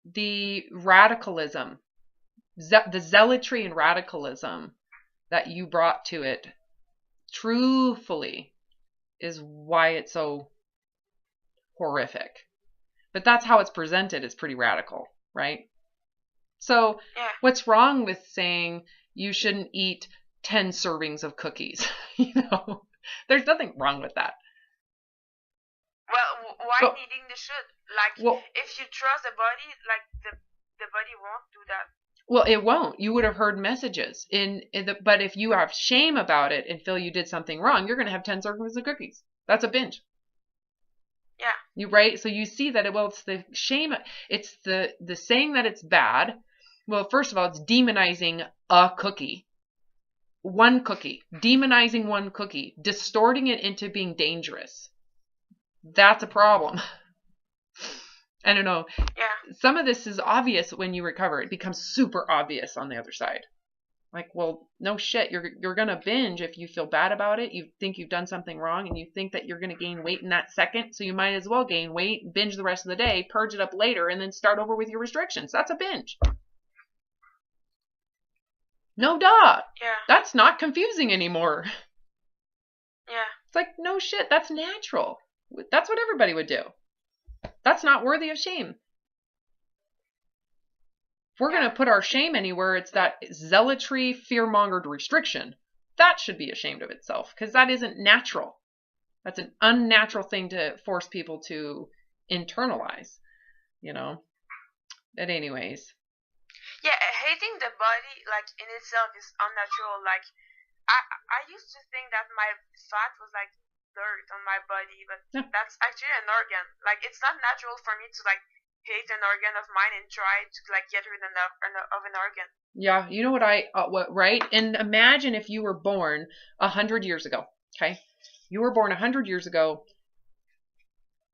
the radicalism, the zealotry and radicalism that you brought to it, truthfully, is why it's so horrific. But that's how it's presented. It's pretty radical, right? So what's wrong with saying you shouldn't eat 10 servings of cookies? There's nothing wrong with that. Well, why needing the should? Like, if you trust the body, like the body won't do that. Well, it won't. You would have heard messages but if you have shame about it and feel you did something wrong, you're going to have 10 servings of cookies. That's a binge. Yeah. You right? So you see that it's the shame. It's the saying that it's bad. Well, first of all, it's demonizing a cookie. One cookie. Demonizing one cookie. Distorting it into being dangerous. That's a problem. I don't know. Yeah. Some of this is obvious when you recover. It becomes super obvious on the other side. Like, well, no shit. You're going to binge if you feel bad about it. You think you've done something wrong, and you think that you're going to gain weight in that second. So you might as well gain weight, binge the rest of the day, purge it up later, and then start over with your restrictions. That's a binge. No duh. Yeah. That's not confusing anymore. Yeah. It's like, no shit. That's natural. That's what everybody would do. That's not worthy of shame. If we're going to put our shame anywhere, it's that zealotry, fear-mongered restriction. That should be ashamed of itself because that isn't natural. That's an unnatural thing to force people to internalize, you know. But anyways. Yeah, hating the body, like, in itself is unnatural. Like, I used to think that my fat was, like, dirt on my body, but that's actually an organ. Like, it's not natural for me to, like, hate an organ of mine and try to, like, get rid of an organ. Yeah, you know what right? And imagine if you were born 100 years ago, okay? You were born 100 years ago.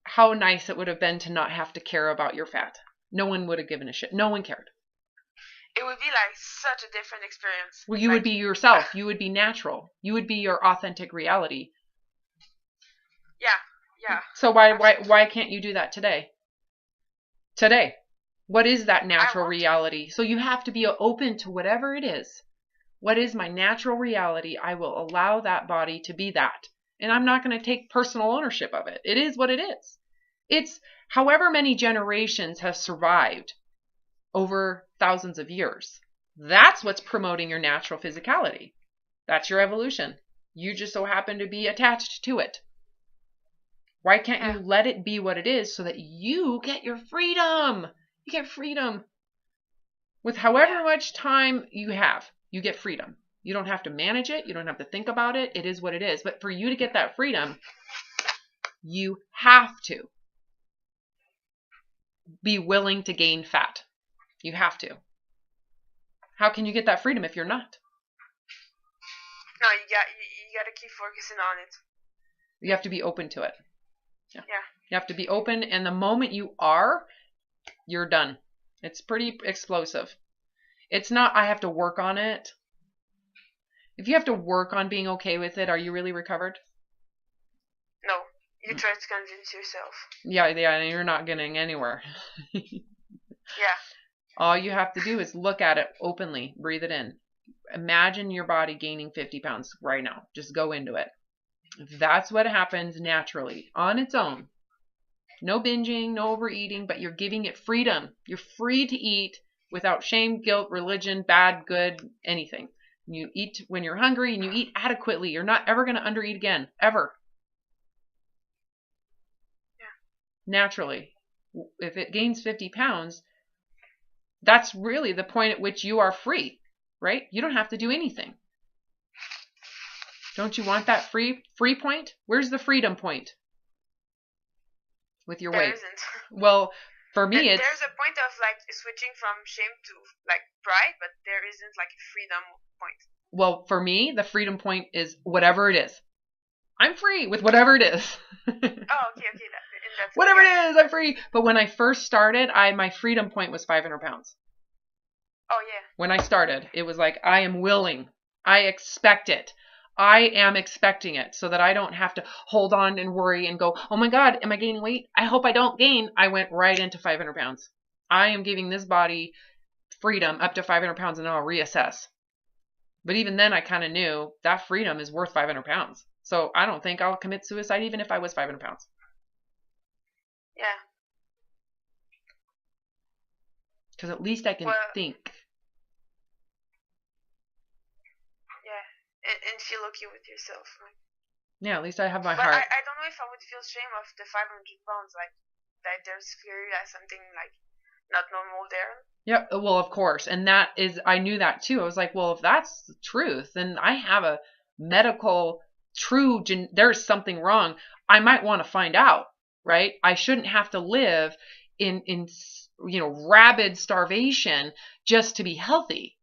How nice it would have been to not have to care about your fat. No one would have given a shit. No one cared. It would be like such a different experience. Well, you would be yourself. You would be natural. You would be your authentic reality. Yeah. So why can't you do that today? Today. What is that natural reality? So you have to be open to whatever it is. What is my natural reality? I will allow that body to be that. And I'm not going to take personal ownership of it. It is what it is. It's however many generations have survived over thousands of years. That's what's promoting your natural physicality. That's your evolution. You just so happen to be attached to it. Why can't you let it be what it is so that you get your freedom? You get freedom. With however much time you have, you get freedom. You don't have to manage it. You don't have to think about it. It is what it is. But for you to get that freedom, you have to be willing to gain fat. You have to. How can you get that freedom if you're not? No, you got to keep focusing on it. You have to be open to it. Yeah. You have to be open, and the moment you are, you're done. It's pretty explosive. It's not, I have to work on it. If you have to work on being okay with it, are you really recovered? No. You try to convince yourself. Yeah, and you're not getting anywhere. Yeah. All you have to do is look at it openly. Breathe it in. Imagine your body gaining 50 pounds right now. Just go into it. That's what happens naturally, on its own. No binging, no overeating, but you're giving it freedom. You're free to eat without shame, guilt, religion, bad, good, anything. You eat when you're hungry and you eat adequately. You're not ever going to undereat again, ever. Yeah. Naturally. If it gains 50 pounds, that's really the point at which you are free, right? You don't have to do anything. Don't you want that free point? Where's the freedom point? With your weight. There isn't. Well, for me, it's... There's a point of, like, switching from shame to, like, pride, but there isn't, like, a freedom point. Well, for me, the freedom point is whatever it is. I'm free with whatever it is. Oh, okay. That's whatever it is, I'm free. But when I first started, my freedom point was 500 pounds. Oh, yeah. When I started, it was like, I am willing. I expect it. I am expecting it so that I don't have to hold on and worry and go, oh my God, am I gaining weight? I hope I don't gain. I went right into 500 pounds. I am giving this body freedom up to 500 pounds and then I'll reassess. But even then I kind of knew that freedom is worth 500 pounds. So I don't think I'll commit suicide even if I was 500 pounds. Yeah. Because at least I can think. And feel okay with yourself. Right? Yeah, at least I have my but heart. I don't know if I would feel shame of the 500 pounds, like, that there's clearly something, like, not normal there. Yeah, well, of course. And that is, I knew that too. I was like, well, if that's the truth, then I have a medical, there's something wrong. I might want to find out, right? I shouldn't have to live in rabid starvation just to be healthy.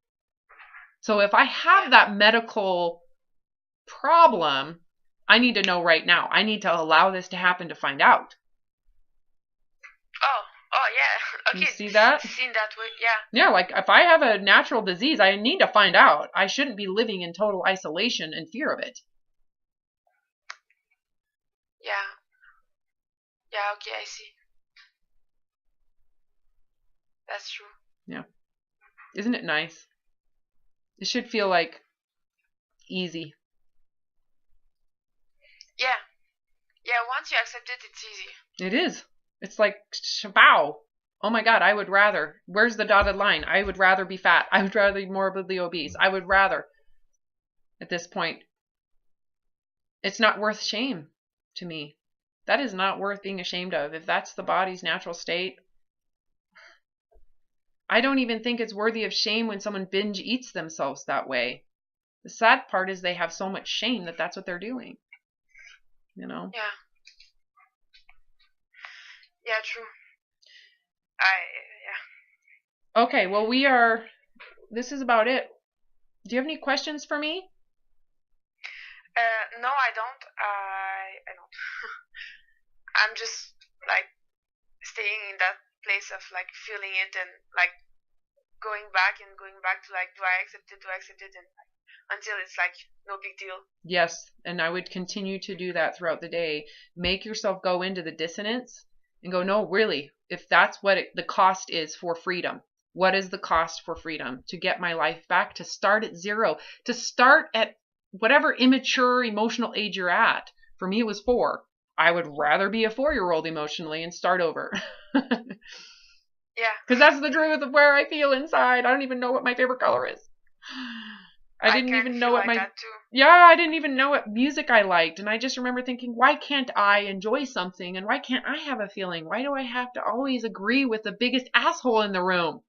So if I have that medical problem, I need to know right now. I need to allow this to happen to find out. Oh yeah. Okay. You see that? Seen that way, yeah. Yeah, like if I have a natural disease, I need to find out. I shouldn't be living in total isolation and fear of it. Yeah. Yeah, okay, I see. That's true. Yeah. Isn't it nice? It should feel like easy. Yeah. Yeah, once you accept it, it's easy. It is. It's like shabow. Oh my God, I would rather. Where's the dotted line? I would rather be fat. I would rather be morbidly obese. I would rather. At this point, it's not worth shame to me. That is not worth being ashamed of. If that's the body's natural state, I don't even think it's worthy of shame when someone binge eats themselves that way. The sad part is they have so much shame that that's what they're doing. You know? Yeah. Yeah, true. Yeah. Okay, well, this is about it. Do you have any questions for me? No, I don't. I don't. I'm just like staying in that place of like feeling it and like going back to like, do I accept it? Do I accept it? And like, until it's like no big deal. Yes, and I would continue to do that throughout the day. Make yourself go into the dissonance and go, no, really, if that's what the cost is for freedom, what is the cost for freedom? To get my life back, to start at zero, to start at whatever immature emotional age you're at. For me, it was 4. I would rather be a 4-year-old emotionally and start over. Yeah. Because that's the truth of where I feel inside. I don't even know what my favorite color is. I didn't even know what like I didn't even know what music I liked. And I just remember thinking, why can't I enjoy something? And why can't I have a feeling? Why do I have to always agree with the biggest asshole in the room?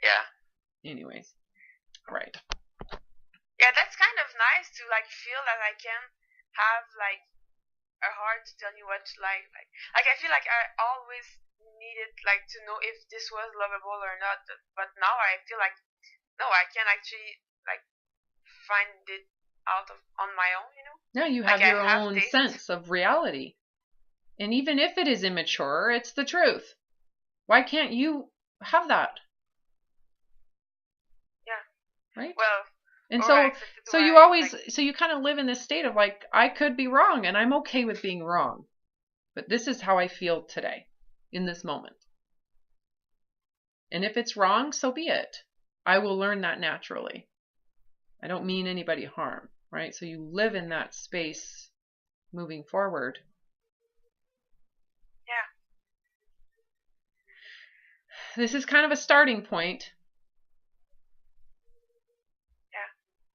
Yeah. Anyways. Right. Yeah, that's kind of nice to like feel that I can have like a heart to tell you what to like. Like I feel like I always needed like to know if this was lovable or not. But now I feel like no, I can actually like find it out of on my own, you know? Yeah, you have like your own sense of reality. And even if it is immature, it's the truth. Why can't you have that? Yeah. Right? Well, and so you always like, so you kind of live in this state of like, I could be wrong and I'm okay with being wrong. But this is how I feel today in this moment. And if it's wrong, so be it. I will learn that naturally. I don't mean anybody harm, right? So you live in that space moving forward. Yeah. This is kind of a starting point.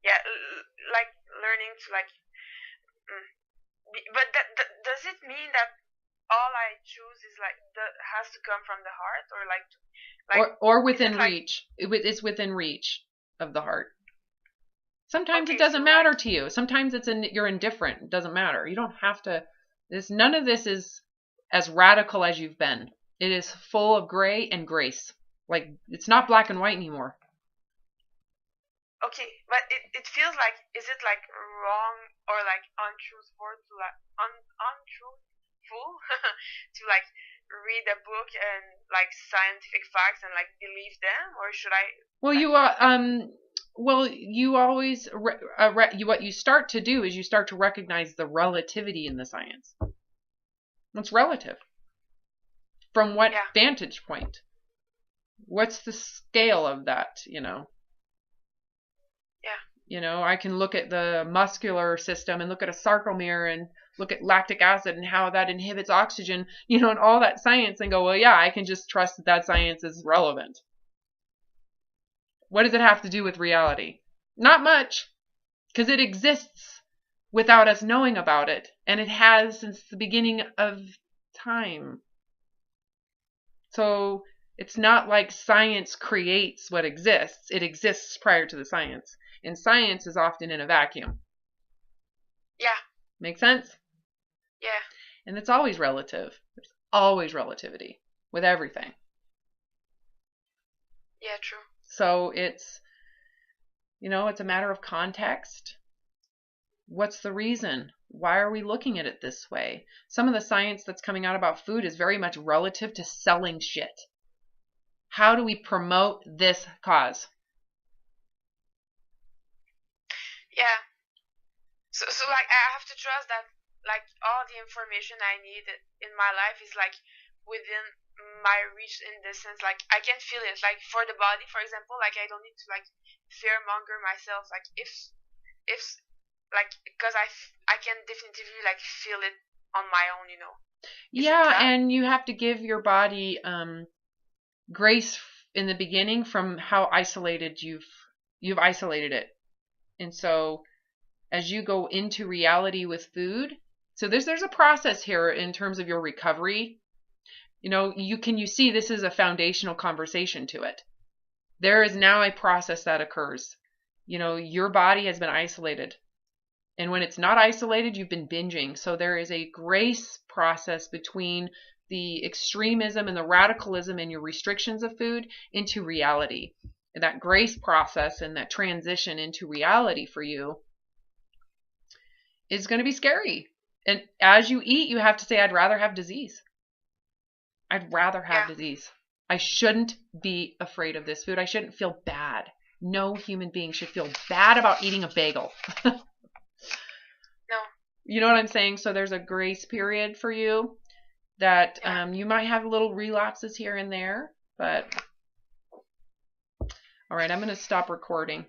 Yeah, like learning to like but does it mean that all I choose is like has to come from the heart or or within reach? It's within reach of the heart. Sometimes it doesn't matter to you. Sometimes you're indifferent. It doesn't matter. You don't have to. None of this is as radical as you've been. It is full of gray and grace. Like, it's not black and white anymore. Okay, but it feels like, is it like wrong or like untruthful to like untruthful to like read a book and like scientific facts and like believe them, or should I? Well, you always what you start to do is you start to recognize the relativity in the science. It's relative. From what vantage point? What's the scale of that, you know? Yeah. You know, I can look at the muscular system and look at a sarcomere and look at lactic acid and how that inhibits oxygen, you know, and all that science and go, well, yeah, I can just trust that science is relevant. What does it have to do with reality? Not much, because it exists without us knowing about it, and it has since the beginning of time. So it's not like science creates what exists. It exists prior to the science. And science is often in a vacuum. Yeah. Make sense? Yeah. And it's always relative. There's always relativity with everything. Yeah, true. So it's, you know, it's a matter of context. What's the reason? Why are we looking at it this way? Some of the science that's coming out about food is very much relative to selling shit. How do we promote this cause? Yeah. So like I have to trust that like all the information I need in my life is like within my reach, in this sense. Like I can feel it. Like for the body, for example, like I don't need to like fear monger myself. Like if like, because I can definitively like feel it on my own, you know. Yeah, and you have to give your body grace in the beginning from how isolated you've isolated it. And so as you go into reality with food, so there's a process here in terms of your recovery. You know, you see this is a foundational conversation to it. There is now a process that occurs. You know, your body has been isolated. And when it's not isolated, you've been binging. So there is a grace process between the extremism and the radicalism and your restrictions of food into reality. And that grace process and that transition into reality for you is going to be scary. And as you eat, you have to say, I'd rather have disease. I'd rather have disease. I shouldn't be afraid of this food. I shouldn't feel bad. No human being should feel bad about eating a bagel. No. You know what I'm saying? So there's a grace period for you that you might have little relapses here and there, but all right, I'm going to stop recording.